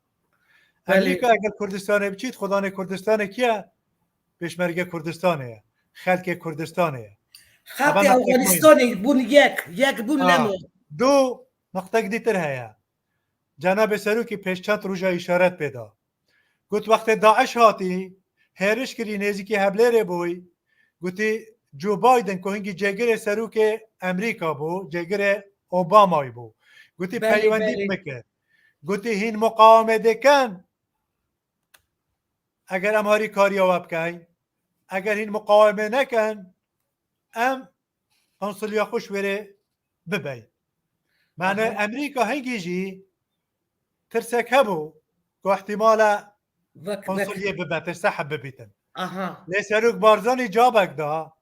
امریکا اگر کردستان بچید خدانه کردستان کیه پیشمرگ کردستانه خلق کردستانه خلق افغانستانی بون یک بون لمو دو نقطه دیتر هیا جناب سروکی پیش چند روزا اشارت پیدا گوت وقت داعش هاتی هرش کری نزدیکی هبلره بوی گوتی جو بایدن که هنگی جگر سروک امریکا بو جگر اوبامای بو گوتی پیوندی بکر گوتی هین مقاومه دکن اگر امهاری کاریا وابکن اگر هین مقاومه نکن ام قنصلیا خوش وره ببین معنی امریکا هنگی جی ترسک هبو که احتمال قنصلیه ببین ترسحب ببیتن لیسروک بارزانی جابک دا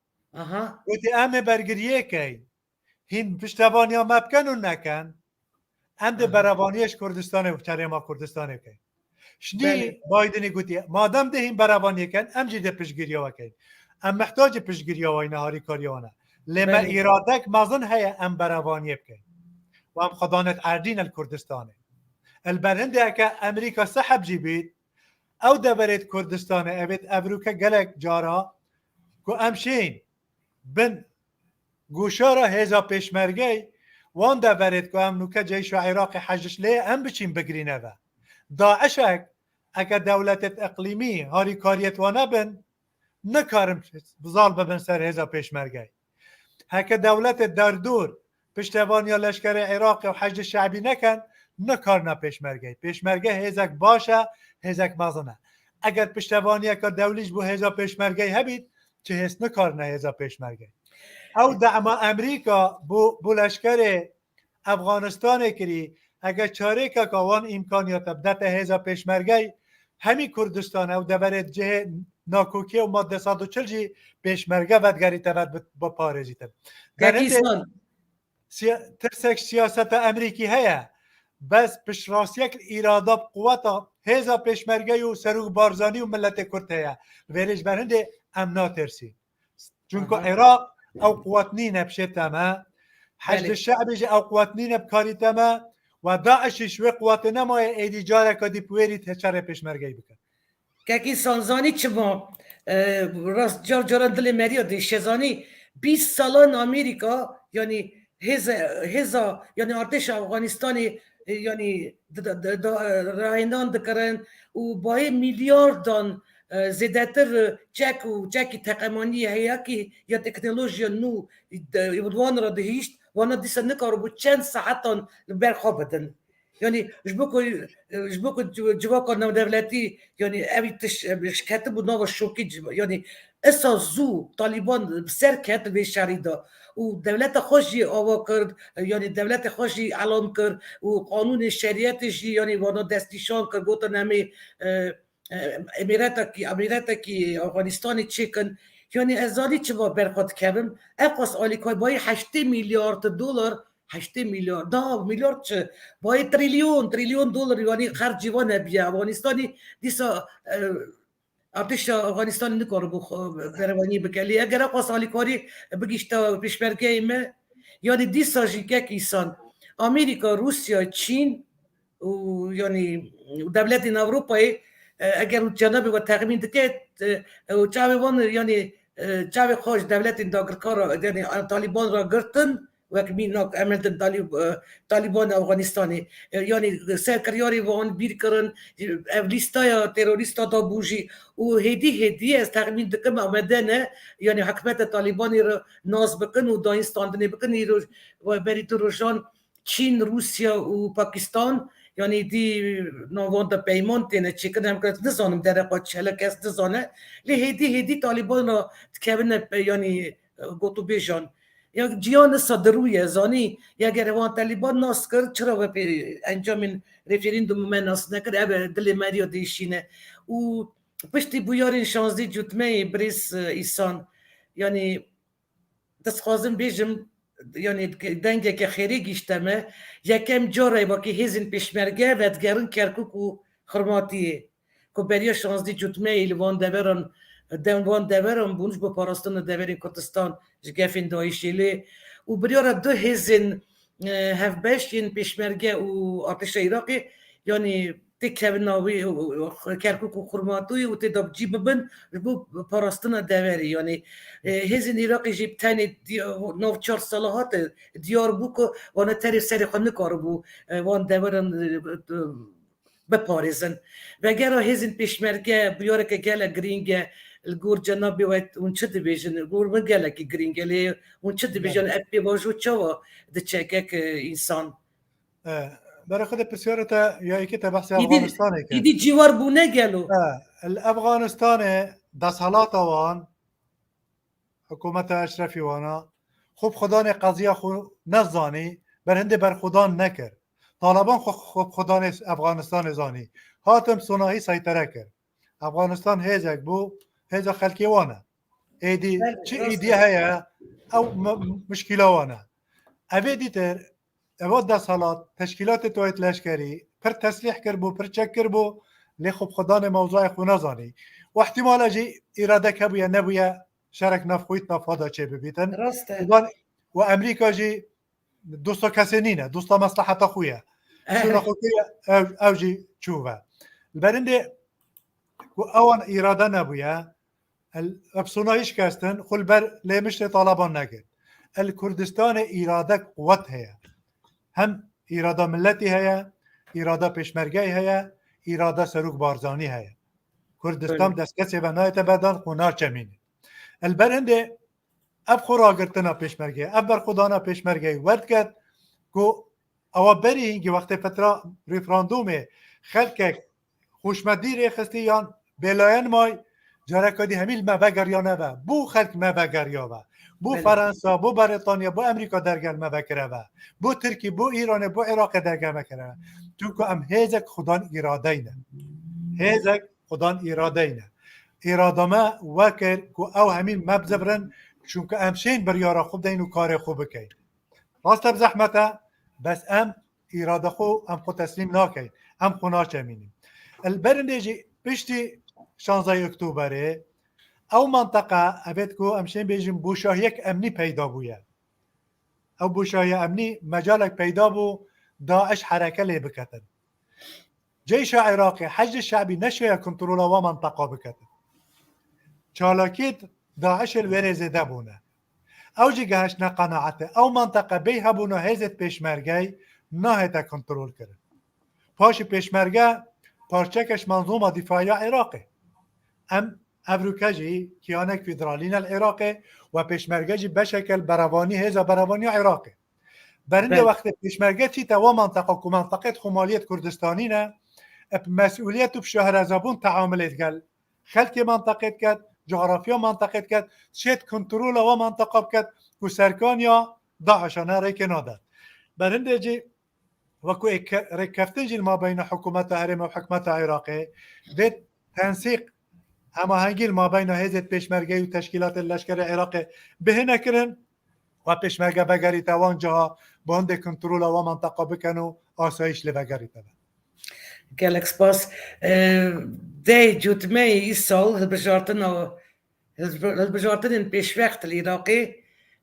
گوتی ام برگریه که هین پشتوانی ها مبکن و نکن ام ده براوانیش کردستانه و چریما کردستانه که شنی بایدنی گوتی مادم ده هین براوانیه کن ام جی ده پشگیری ها کن ام محتاج پشگیری ها نهاری کاریانه لما ایرادک مازن هیا ام براوانیه بکن و ام خدانت عردین الکردستانه البرهنده که امریکا سحب جی بید او دبرت کردستان ابد ابروکه گلک جارا کو امشین بن گوشارا هزا پیشمرگی وان دبرت کو ام نوکه جیش و عراق حجش لی ام بچین بگرینه و داعشک اگه دولت اقلیمی هاری کاریت وانه بن نکارم بزال ببن سر هزا پیشمرگی هکه دولت دردور پشتوانیا لشکر عراق و حشد شعبی نکن نکارنا پیشمرگی هزک باشه هزک مزنه اگر پشتوانیا که دولیش بو هزا پیشمرگی هبید چه هست نکارنا هزا پیشمرگی او دعم امریکا بو لشکر افغانستان کری اگر چاره که وان امکانیات بدت هزا پیشمرگی همی کردستان او دبرت جه ناکوکی و ماده 140 جی پیشمرگه ودگری تبر با پارزی تب ترسك سياسة أمريكي هيا بس بش راسيك إرادة بقوة هذا بيش مرجعي وسروق بارزاني وملة كرد هيا فيريج برهنده أمنا ترسي جنكو عراق أو قواتنين بشتما حشد الشعب أو قواتنين بكاري تما وداعش شوي قواتنا ما ايدي جارك دي بويري تشاره بيش مرجعي بك كاكي سانزاني چما راست جار جاران دل مريا دي شزاني 20 سالان أمريكا يعني هزا يعني ارتش افغانستان يعني راهنان دکرن و با میلیاردان زیادتر چک و چکی تقمانی هیا که یا تکنولوژیا نو وان را دهیشت وانا دیسا نکارو بود چند ساعتان برخواب بدن يعني جبوكو جواكو نو دولتي يعني ابي كاتبوا نو شوكي يعني اسا زو طالبان بسر كاتب بشريده ودولت خوشی آوا کرد يعني دولت خوشی اعلام کرد و قانون الشریعتش يعني وانا دستیشان کرد گوتن همه امارات کی افغانستان چیکن يعني ازالی چه با برخواد کردم اقاس آلیکای بای 8 میلیارد دلار 8 میلیارد ده میلیارد چه بای تریلیون دلار يعني خرجی و نبیه افغانستانی دیسا ارتش افغانستان نکاره بروانی بکلی اگر اقاس آلیکاری بگیشتا پیشمرگه ایمه يعني دیسا جیکه کیسان امریکا روسیا چین و يعني دولت اروپایی اگر جناب و تقمین دکت و چاوی وان يعني چاوی خوش دولت داگرکار يعني طالبان را گرتن وكمين ناك عملت طالبان افغانستاني يعني سركرياري وان بير كرن ليستا تيروريستا دا بوجي وهدي از تقمين دكم امدنا يعني حكمت طالبان ناس بكن و داينستان بكن يرو بريتو روجان چين روسيا وباكستان يعني دي نواندا پیمان تینه چیکن هم کرد نزانم در قد چهله کس نزانه لی هدی طالبان را تکبن يعني گوتو بیجان یا جیان صدرویه زانی یا اگر وان طالبان ناس کرد چرا و انجام رفرندوم من ناس نکرد اب دل مریا دیشینه و پشتی بویارین 16 جوتمه بریس ایسان يعني دست خوازم بیجم يعني دنگه که خیری گیشتمه یکم جاره با که هزین پیشمرگه و دگرن کرکوک و خرماتیه که بریا 16 جوتمه ایلوان دوران بونش با پاراستان دورین کردستان جگفین دایشیلی و بریا دو هزین هفبشین پیشمرگه و آتش عراقی يعني تكلمناوي كركوك وخرماتوي وتدب جيب بن بو باراستنا دوري يعني هزن عراقي جيب تاني نوف 4 صلاحات ديار بوكو وانا تاريخ سري خن كاربو وان دورن بپاريزن وگرا هزن پیشمرگه بیاره گله گرینگه الگور جنابی وقت اون چه دیویژن الگور مگله کی گرینگه لی اون چه دیویژن اپی واجو چوا دچکک انسان برای خود بسیارتا یا ایکی تا بحث افغانستانه که ایدی جیوار بونه گلو الافغانستان دست وان حکومت اشرفی وانا خوب خدان قضیه خو نزانی بر هنده بر خدان نکر طالبان خوب خدان افغانستان زانی هاتم سناهی سیطره کرد افغانستان هیزک بو هیزا خلکی وانا ایدی چه ایدی هیا او مشکله وانا اوی دیتر اواد ده سالات تشکیلات تویت لشکری پر تسلیح کربو پر چک کربو لی خوب خدان موضوع خو نزانی و احتمال اجی اراده کبویا نبویا شرک نفخویت نفادا چه ببیتن و امریکا جی دوستا کسی نینه دوستا مصلحت خویا سونا خوکیا او جی چوبه برنده و اوان اراده نبويه الابسونايش كاستن خل بر ليمش طلبان نكد الكردستان اراده قوت هي هم اراده ملتي هي اراده پشمرگی هي اراده سروک بارزانی هي كردستان دست کسی و نایت بدن خونار چمینه البرنده اف خورا گرتنا پشمرگی اف بر خدانا پشمرگی ورد کرد کو او بری اینگی وقت فترا ریفراندوم خلق خوشمدی ریخستی یان بلاین مای جاره کدی همیل مبگریانه و بو خلق مبگریا و بو فرانسا بو بریتانیا بو امریکا درگل مبکره و بو ترکی بو ایران بو عراق درگل مبکره چون که ام هیزک خدان اراده اینه هیزک خدان اراده اینه اراده ما وکر که او همین مبزبرن چون که امشین بریارا خوب دین و کار خوب بکن راست بزحمته بس ام اراده خو ام خود تسلیم ناکن ام خونا چمینیم البرندجی پشتی 16 اکتبره او منطقه ابد کو امشین بیجیم بوشاهیک امنی پیدا بویه او بوشاهی امنی مجالک پیدا بو داعش حرکه لی بکتن جيش عراقي حج الشعبي نشوية كنترول ومنطقة بكتن چالاكيت داعش الورزة دابونا او جيگهشنا قناعته او منطقة بيها بونا هزت پیشمرگي ناهتا كنترول کرد پاش پیشمرگه پارچکش منظومة دفاعية عراقي ام افروكاجي كيانك فيدرالين العراقي و پیشمرگه بشكل برواني هزا برواني عراقي برنده وقت پیشمرگه تيتا ومنطقة كو منطقة خمالية كردستانينا مسئولیت بشهر زبون تعاملت قال خلق منطقه كد جغرافيا منطقه كد شد كنترول و منطقه كد کو سرکانیا داعش انا ريكنادا برندجي وكو ركفتنجي ما بين حكومه هرم و حكومه عراقي بيت تنسيق اما هنگيل ما بين هزت پیشمرگی و تشکیلات لشکر عراقي بهنا كرن و پیشمرگه بگری توان جا باند کنترول و منطقه بکنو آسایش لبگری توان Galax Pass. دي جوت ماي إيصال البجارتن البيشوقت العراقي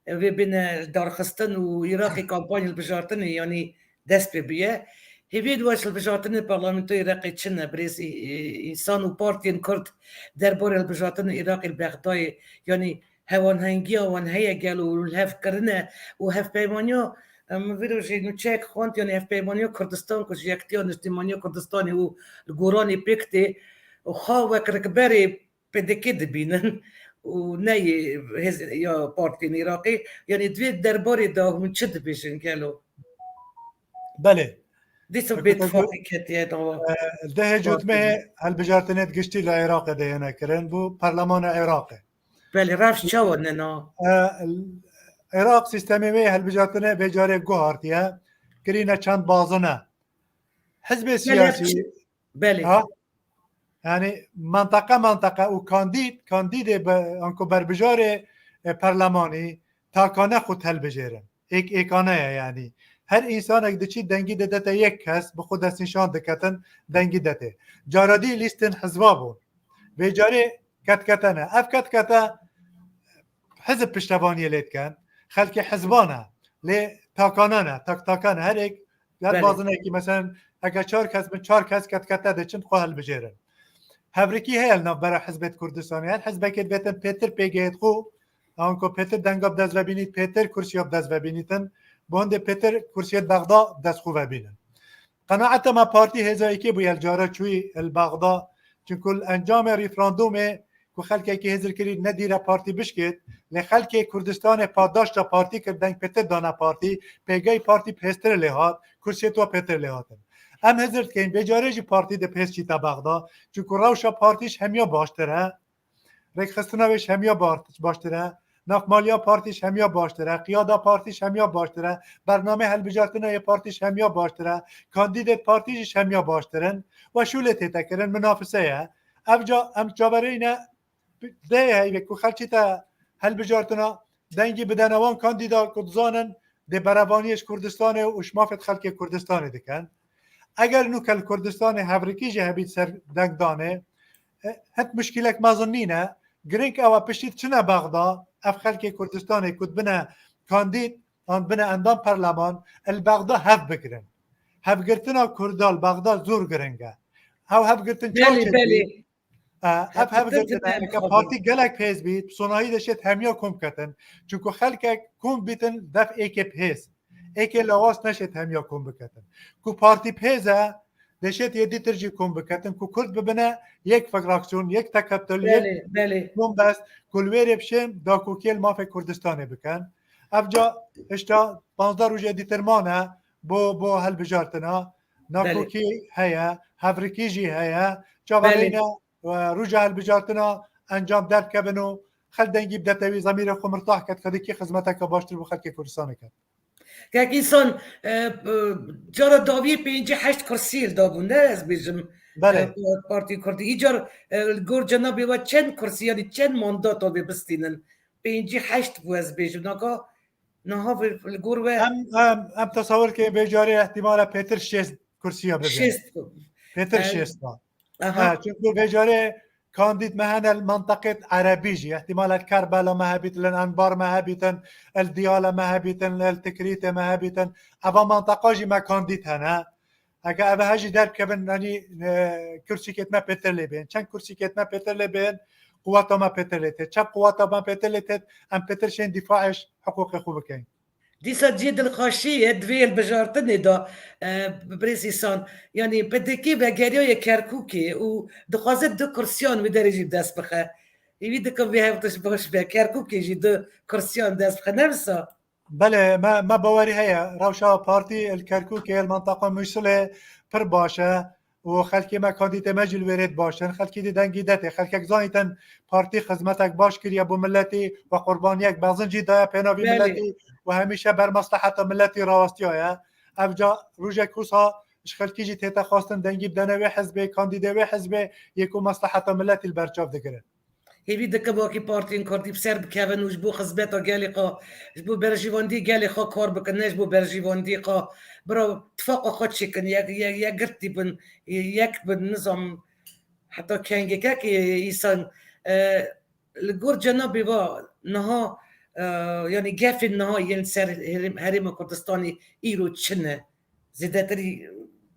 بين دارخستان وعراقي كامباني البجارتن يعني دست ببيه هبيد واش البجارتن البرلمانتو العراقي تشنا بريس إنسان وبارتين كرد دربار البجارتن العراقي البغدادي يعني هوان هنگیا وان هيا قالوا الهف كرنا وهف بيمانيو ویروژی نوچک خوانتیان اف پیمانی کردستان کش یکتیان اجتماعی کردستانی و گورانی پیکتی و خواه کرکبری پدکید بینن و نه یا پارتین عراقی یعنی دوی درباری دا هم چد بیشن کلو بله دیسو بیت فاقی کتیه دا ده جوتمه هالبجارتنت گشتی لعراق دیانه کرن بو پرلمان عراقه بله رفت چاون نه عراق سیستمی می هالبجارتنه بجاره گوهارتیه کرینه چند بازنه حزب سیاسی بله yani منطقه و کاندید انکو بر بجاره پرلمانی تاکانه خود هل بجیرن ایکانه یعنی هر انسان اگه چی دنگی دته یک کس به خود است نشان دکتن دنگی دته جارادی لیستن حزبا بون و جاره کتکتنه اف کتکته حزب پشتوانی لید کن خلق حزبانه لی تاکانه تاکانه هر یک در بازنه که مثلا اگه 4 کس کتکته ده چند خواه هل بجیرن هفرکی هیل ناف برای حزب کردستانی هر حزب که بیتن پیتر پیگید خو آنکو پیتر دنگاب دست ببینید پیتر کرسیاب دست ببینیدن بونده پیتر کرسیت بغداد دست خو ببینن قناعت ما پارتی هزایی که بویل جاره چوی البغداد چون کل انجام ریفراندومه که خلقی که هزر کرید ندیره پارتی بشکید لخلقی کردستان پاداش تا پارتی کردن پیتر دانه پارتی پیگای پارتی پیستر لحاد کرسیت و پیتر لحادن ام هزرد که این بجاره جی پارتی ده پیس چیتا بغدا چون که روشا پارتیش همیا باشتره ریک خستونوش همیا باشتره نافمالیا پارتیش همیا باشتره قیادا پارتیش همیا باشتره برنامه حل بجارتنه پارتیش همیا باشتره کاندیدت پارتیش همیا باشترن و شولت تکرن منافسه ام جابره اینه ده هی که خلچی تا حل بجارتنه دنگی بدنوان کاندیدا کدزانن ده بروانیش کردستان و اشمافت خلق کردستان دکن اگر نو کل کردستان هفرکی جهبید سر دنگ دانه هت مشکلک مازنینه گرینک او پشتید چنه بغدا اف خلق کردستان کد بنا کاندید آن بنا اندام پرلمان البغدا هف بگرن هف گرتنا کردال بغدا زور گرنگه او هف گرتن بله اف هف گردنه که پارتی گلک پیز بید سونایی دشت همیا کم کتن چونکو خلک کم بیتن دف ایک پیز ایک لواس نشت همیا کم بکتن کو پارتی پیزه دشت یه دیترجی کم بکتن کو کرد ببینه یک فراکسیون یک تکتل یک کم بس کلویری بشن دا کوکیل مافی کردستانه بکن افجا اشتا 15 روزه دیترمانه بو هل بجارتنا ناکوکی هیا هفرکی جی هیا جاوالينا ورجع البجارتنا انجام درب كبنو خل دنجي بدا توي ضميرك مرتاح كت خديكي خدمتك باشتر بخلك كردستانك که انسان جارا داوی 5-8 کرسیل دابون نه از بیجم پارتی کردی ایجار گور جنابی و چند کرسی یعنی چند ماندات آبی بستینن 5-8 بو از بیجم ناکا نها الگور و ام تصور که بجاری احتمال پیتر 6 کرسی ها ببین پیتر 6 چون بجاری كانديد مهنا المنطقة عربيجي احتمال الكربلاء مهبت الأنبار مهبتا الديالة مهبتا التكريتة مهبتا أبا منطقة جي ما كانديد هنا أكا أبا هاجي دار كبن يعني كرسي كت ما بيتر لبين كان كرسي كت ما بيتر لبين قواتا ما بيتر لتت شاب قواتا ما بيتر لتت أم بيتر شين دفاعش حقوق خوبكين ديسا جيد الخاشية دوي البجارتني دا بريسيسان يعني بدكي بغيريو كركوكي و دخازت دو كرسيان ودارجي بداس بخه يبيدكم بها وتشبهش بها كركوكي جي دو كرسيان داس بخه نفسه بله ما بواري هيا روشا بارتي الكركوكي المنطقة مشله پر باشه و خلکی ما کاندید مجل ورد باشن خلکی دیدن گیدته خلک زانیتن پارتی خدمتک باش کریه بو ملتی و قربانیک بعضن جدا پناوی ملتی و همیشه بر مصلحت ملتی راستی های افجا روزه کوسا خلکی جی تیتا خواستن دنگی بدنه و حزب کاندیده و حزب یکو مصلحت ملتی البرچاف دگره هیوی دکباکی پارتین کردی بسر بکوون وش بو خزبتا گالی قا بو برجیواندی گالی قا کار بکنش بو برجیواندی قا برا اتفاق خود شکن یک گرتی بن یک بن نظام حتی کنگی که ایسان لگور جنابی با نها یعنی گفت نها یعنی سر حریم کردستانی ایرو چنه زیده تری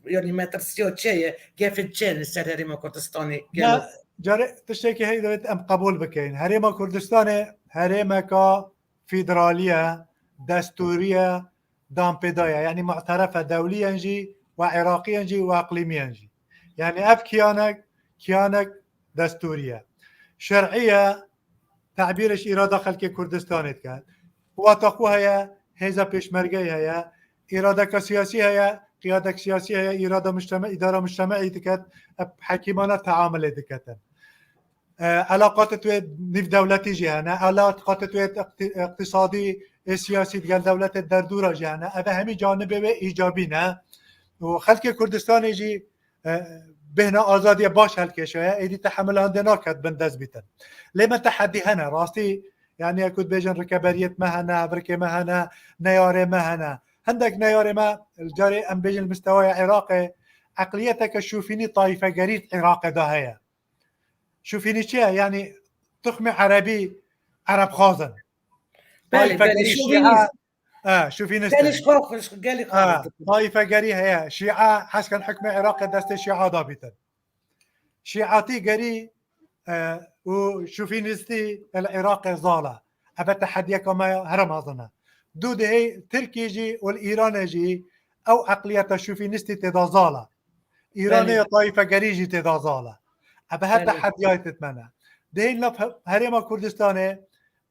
يعني ما ترسيو تشاي كيف تشان سر هريما كردستاني لا جاري تشتكي هي دوت ام قبول بكين هريما كردستاني هريما كا فيدرالية دستورية دام بداية يعني معترفة دوليا جي وعراقيا جي واقليميا جي يعني اف كيانك دستورية شرعية تعبيرش إرادة خلق كردستان كان واتقوها هي هيزا بيشمرقي هي إرادة سياسية هي قيادة سياسية هي إرادة مجتمع إدارة مجتمعية تكت حكيمانة تعامل تكتن علاقات تويد نف دولتي جهنا علاقات تويد اقتصادي سياسي ديال دولة الدردورة جهنا هذا همي جانب إيجابينا وخلق كردستان يجي بهنا آزادية باش هالكشاية ايدي تحمل عندنا كد بندز بيتن لما تحدي هنا راستي يعني اكود بيجن ركبارية مهنا بركة مهنا نياري مهنا عندك نياري ما الجاري ام بيجن المستوى عراقي عقليتك شوفيني طائفة قريب عراقي ده هي شوفيني شيء يعني تخمي عربي عرب خازن طائفة قريب شيعة شوفيني طائفة قري هي شيعة حسكن حكم عراقي دست شيعة ضابطا شيعاتي قري وشوفينيستي العراقي ظالة أبا تحديا كما هرم أظنها دود هي تركي جي والإيران جي أو عقلية الشوفينيستي تدا ظالة إيرانية طائفة قري جي تدا ظالة أبا هذا تحديات تتمنى دهين هرم كردستاني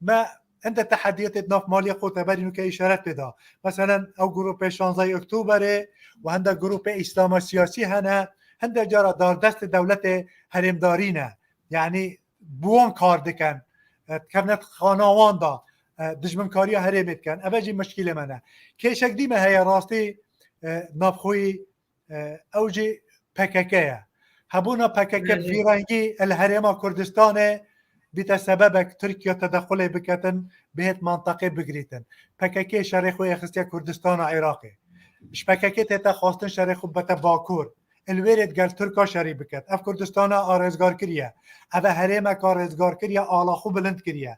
ما عند تحديات ناف مالية قوة برينو كإشارات بدا مثلا أو جروب 16 أكتوبر وعند جروب إسلام السياسي هنا عند جرى دار دست دولة هرم دارينا يعني بوان كار دكان كابنت خانوان دا دجمن كاريا هرمت كان أبجي مشكلة منا كيشك ديما هي راستي نافخوي أوجي بككية هبونا بككة في رنجي الهرم كردستان بتسببك تركيا تدخل بكتن بهت منطقة بقريتن بككي شريخو يخستيا كردستان عراقي مش بككي تتخواستن شريخو بتباكور الويرد قال تركا شري بكت اف كردستان آرزگار كريا اف هرمك آرزگار كريا آلا خو بلند كريا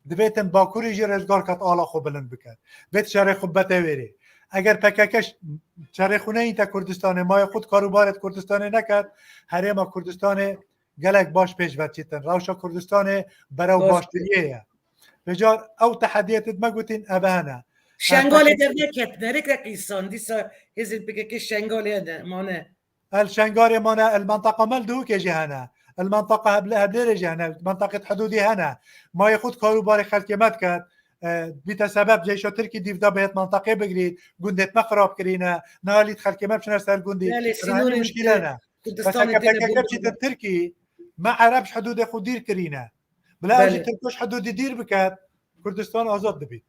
دبيتن باكوري جي رزگار كت آلا خو بلند بكت بيت شريخو بتويري اگر پککش شريخو نه تا كردستان ما خود کاروبارت كردستان نکرد هرم كردستان گلک باش پیش بچیتن روشا کردستان برای باش. باشتریه بجار او تحدیات ما گوتین ابانا شنگال در نکت نرک ایسان دیسا هزل بگه که شنگال مانه الشنغاري مانا المنطقة ملدوك يا جهانا المنطقة هبلير جهانا منطقة حدودي هنا ما يخود كاروباري خلقي مدكت بيتا سبب جيشو تركي ديفدا بيت منطقة بقريد قندت مخرب كرينا ناليت خلقي ما بشنا سال قندي راني مشكلة أنا بس هكا كبشت التركي ما عربش حدود خود دير كرينا بلا أجي تركوش حدود دير بكات كردستان آزاد دبي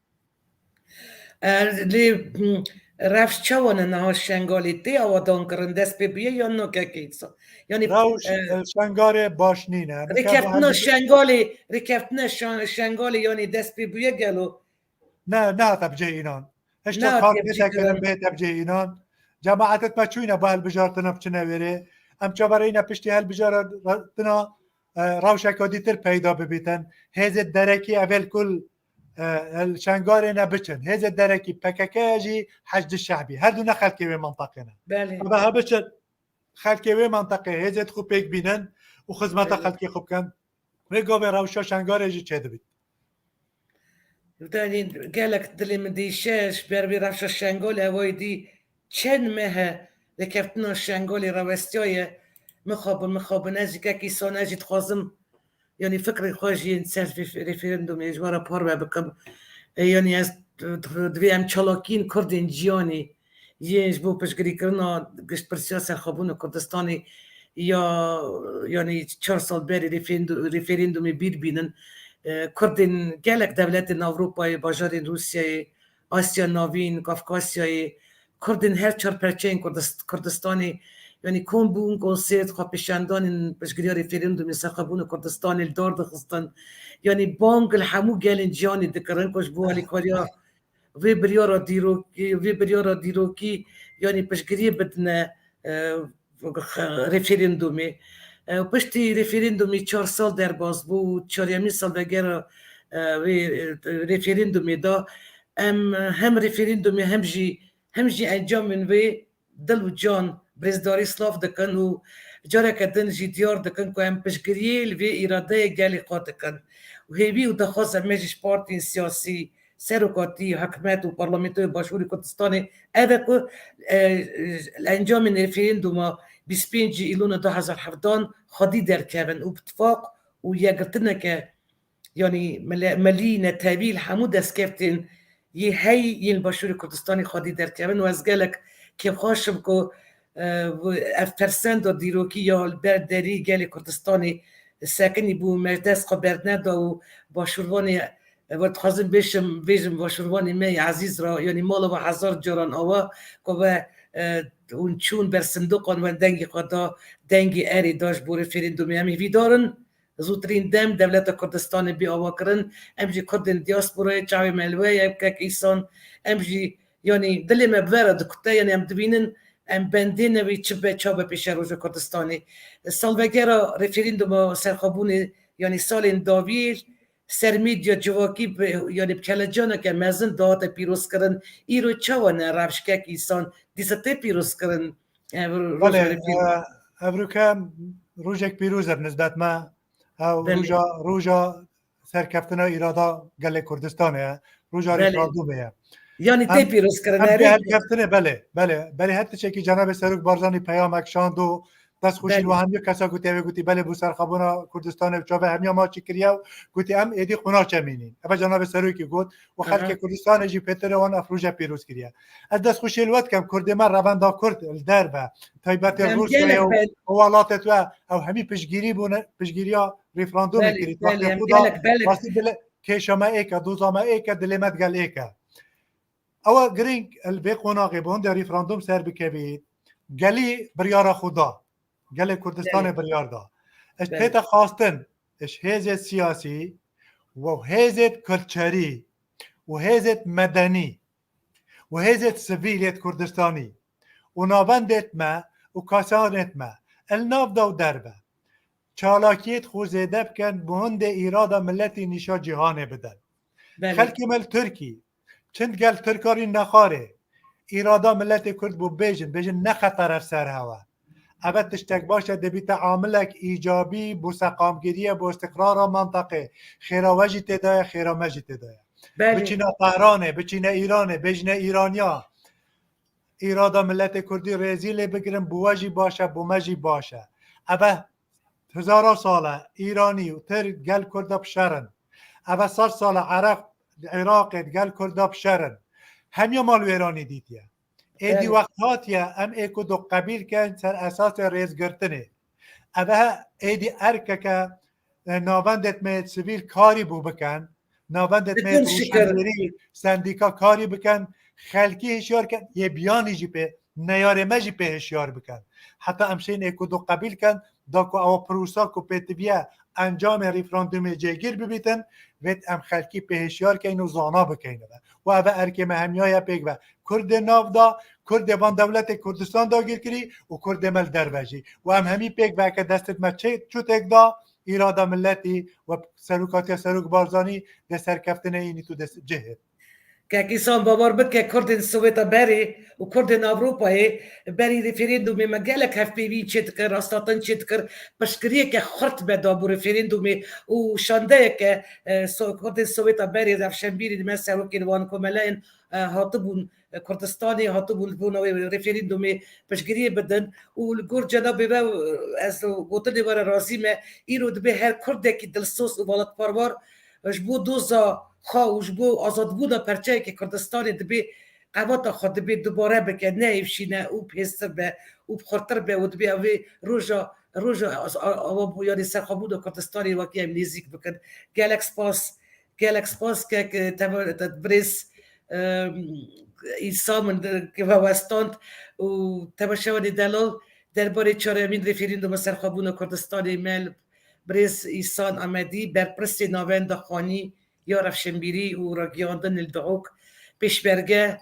li ravščavone na šengalite avadan kırın despebiye yanına kekitsa. Yani راوش الشنغاري باش نينا ركفتنا شنگالی yani despebiye gelo. نه تبجي إينان هشتا خار بيتا كرم بيتا بجي إينان جماعتت ما تشوينا بهالبجارتنا بچنا ويري ام چابرينا پشتي هالبجارتنا روشا كوديتر پیدا ببيتن هذا الدركي اول كل الشنغارينا بچن هذا الدركي بككاجي حشد الشعبي هردونا خلقي بمنطقنا بها بچن خلقي بمنطقه هذا خو بيك بينن وخدمتا خلقي خوب كان ريغو روشا شنغاري چه دبيت Yani gelek dilim dişeş berbi rafşa şengol evaydi çen mehe lekeftna şengoli ravestiyye مخاب نزدیک کی سانجی خواستم یعنی فکر خواهی انسان رفرندوم اجوارا پاره بکم یعنی از دویم چالاکین کردین جیانی یهش بو پشگری کرنا گشت پرسیا سرخابون کردستانی یا یعنی 4 سال بری رفرندومی بیر بینن کردین گلک دولت اروپای باجارین روسیای آسیا ناوین کافکاسیای کردین هر 4 پرچین کردستانی yani kon bu konsept kapişandan peşgiriya referandum sakabun Kurdistan el dor daxstan yani bang el hamu gelin jani dikran koş bu alikariya ve biryara diroki yani peşgiriya bedne referandumi pişti referandumi 4 sal derbaz bu 4 sal vegera ve referandumi da hem referandumi hem ji encamın ve dil و جان برزداری سلاف دکن و جاره کدن جی دیار دکن که هم پشگریل و اراده گلی قاد دکن و هیوی و دخواست همیشش پارتین سیاسی سروکاتی حکمت و پارلمنتوی باشوری کردستانی اوه که انجام رفرندوم 25 ایلون 2017 خادی درکبن و باتفاق و یگرتنه که یعنی ملی نتاویل همو دست کفتین یه هی این باشوری کردستانی خادی درکبن و از گلک که خوشم که افرسند و دیروکی یا برداری گلی کردستانی سکنی بو مجلس خبر ندا و باشوروانی و تخوازم بیشم باشوروانی می عزیز را یعنی مال و 1000 جران آوا که اون چون بر صندوقان و دنگی قدا دنگی اری داشت بو رفرندومی همی ویدارن زودترین دم دولت کردستان بی آوا کرن امجی کردن دیاسپورای چاوی ملوی که ایسان امجی yani dilim bevera dikte yani em dibinin em bendine ve çibe çaba peşe Roja Kurdistani salvegera referanduma serxabuni yani salin davir sermedya civaki yani bkelejana ke mezin dağıta piroz kirin îro çawane revşkek insan dîsete piroz kirin Evruka rojek pîroz e nisbet me roja serkeftina îrada gelê Kurdistanê ye roja referandumê ye yani te piroz kirin herkeftine bele her tişekî Cenab-ı Serok Barzanî peyamek şand û dest xweşîn û hemû kesa gotî ev gotî bele bû serxebûna Kurdistanê çave hemiya maçî kiriye û gotî em êdî xwe naçemînin ev Cenab-ı Serokî got û xelkê Kurdistanê jî pêtire wan ev roja pîroz kiriye ez dest xweşî li we dikim Kurdê me revenda Kurd li derve taybetê Rûsyayê û welatê we ew hemî piştgirî bûne piştgiriya referandumê kirî kêşa me êke doza me êke dilê me digel êke اوا گرینگ البی قوناقی بون در ریفراندوم سر بکوید گلی بریار خدا گلی کردستان بریار دا اش پیتا خواستن اش هیزت سیاسی و هیزت کلچری و هیزت مدنی و هیزت سویلیت کردستانی و نابندت ما و کاسانت ما الناف دا و دربه چالاکیت خوزیده بکن بهند ایرادا ملتی نیشا جهانه بدن خلکی مل ترکی چند گل ترکاری نخاره ایرادا ملت کرد بو بیجن نه خطر سر هوا اوه تشتک باشه دبیت عاملک ایجابی بو سقامگیریه بو استقرار منطقه خیراوجی تدایه خیرامجی تدایه بله بچینه طهرانه بچینه ایرانه بجنه ایرانیا ایرادا ملت کردی رزیل بگیرن بواجی باشه بومجی باشه اوه هزارا ساله ایرانی و تر گل کرده بشرن اوه 100 ساله عراق گل کرده بشرن همیا مال ایرانی دیتیه ایدی بله وقت هاتیه ام ایکو دو قبیل کن سر اساس ریز گرتنه اوه ایدی ارکه که ناوندت میت سویل کاری بو بکن ناوندت بدون میت شکر روشنگیری سندیکا کاری بکن خلکی هشیار کن یه بیانی جی په نیاره مجی په هشیار بکن حتی امشین ایکو دو قبیل کن دا که او پروسا که پیتویه انجام ریفراندوم جگیر ببیتن وید ام خلکی په هشیار کن و زانا بکن و اوه ارکه مهمیای پیگ و کرد ناو دا کرد وان دولت کردستان دا گیر کری و کرد مل دروژی و هم همی پیگ و که دستت ما چو تک دا ایرادا ملتی و سروکاتی سروک بارزانی ده سرکفتنه اینی تو دست جهد که کسان باور بد که کردن سویتا بری و کردن اروپایی بری ریفرندومی مگلک هف پیوی چید کر راستاتن چید کر پشکریه که خرط بدا بو ریفرندومی و شانده که کردن سویتا بری رفشنبیری مثل روکین وان کمالین هاتبون کردستانی هاتبون بون ریفرندومی پشکریه بدن و لگور جنابی و از گوتنی وار رازیمه ایرو دبی هر کرده که دلسوس و بالات پاروار جبو دوزا خوا و جبو آزادبونا پرچه که کردستانی دبی قواتا خود دبی دوباره بکه نه ایفشینه او پیستر به او بخورتر به و دبی اوی روژا یعنی سرخابونا کردستانی وکی هم نیزیک بکن گلکس پاس که تبریز ایسامن که وستاند و تباشوانی دلال درباره چهارمین ریفرندوم سرخابونا کردستانی مل برز ایسان آمدی بر پرست ناوند خانی یا رفشنبیری و راگیاندن الدعوک پیشبرگه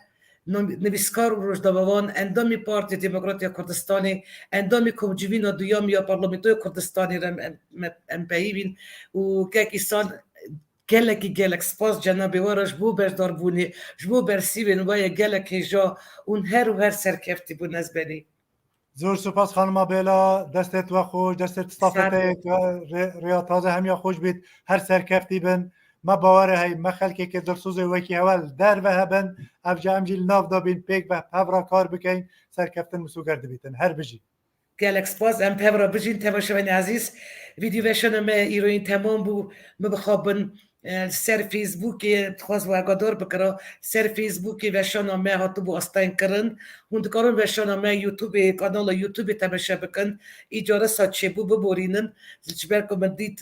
نویسکار و روزنامه‌وان اندامی پارتی دموکراتی کردستانی اندامی کمجوین و دویام یا پارلمانتوی کردستانی را امپهیبین و که ایسان گلک سپاس جنابی وارش بو بردار بونی جبو برسیبین و گلک جا اون هر سرکفتی بون از بینی زور سپاس خانم بیلا دستت و خوش دستت استافت ریا تازه همیا خوش بید هر سرکفتی بن ما باوره های ما خلکی که درسوز وکی اول در و هبن افجا امجیل ناف دا بین پیک و پورا کار بکن سرکفتن مسوگرد بیتن هر بجی گلکس باز ام پورا بجین تماشاوانی عزیز ویدیو وشن ما ایروین تمام بو مبخابن سر فیسبوکی خواست و اگادار بکرا سر فیسبوکی وشان ما هاتو بو استاین کرن هند کارون وشان ما یوتیوب کانال یوتیوب تماشا بکن ایجاره ساچه بو ببورینن جبرکو من دیت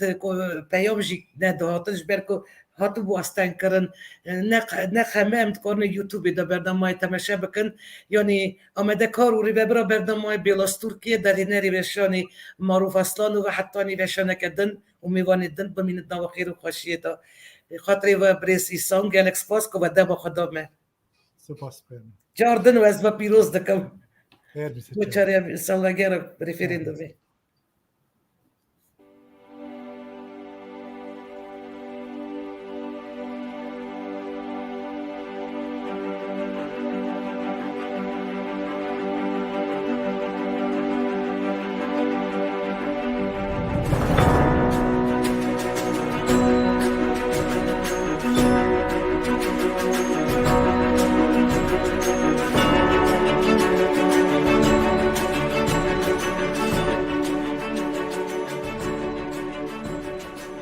پیام جی ندهاتن جبرکو هاتو بو استاین کرن نه همه ام کارن یوتیوب دا برنامه تماشا بکن یعنی آمده کار و ریبرا برنامه بیلاس ترکیه در این وشانی معروف اصلان و حتی وشانه کدن و میواندن بمینید نو خیر و خوشیه دا خاطری و بریس ایسان گلکس پاس که وده با خدا من سپاس برم جاردن و از با پیروز دکم خیر بیسی بچاره سالگیر ریفرندومی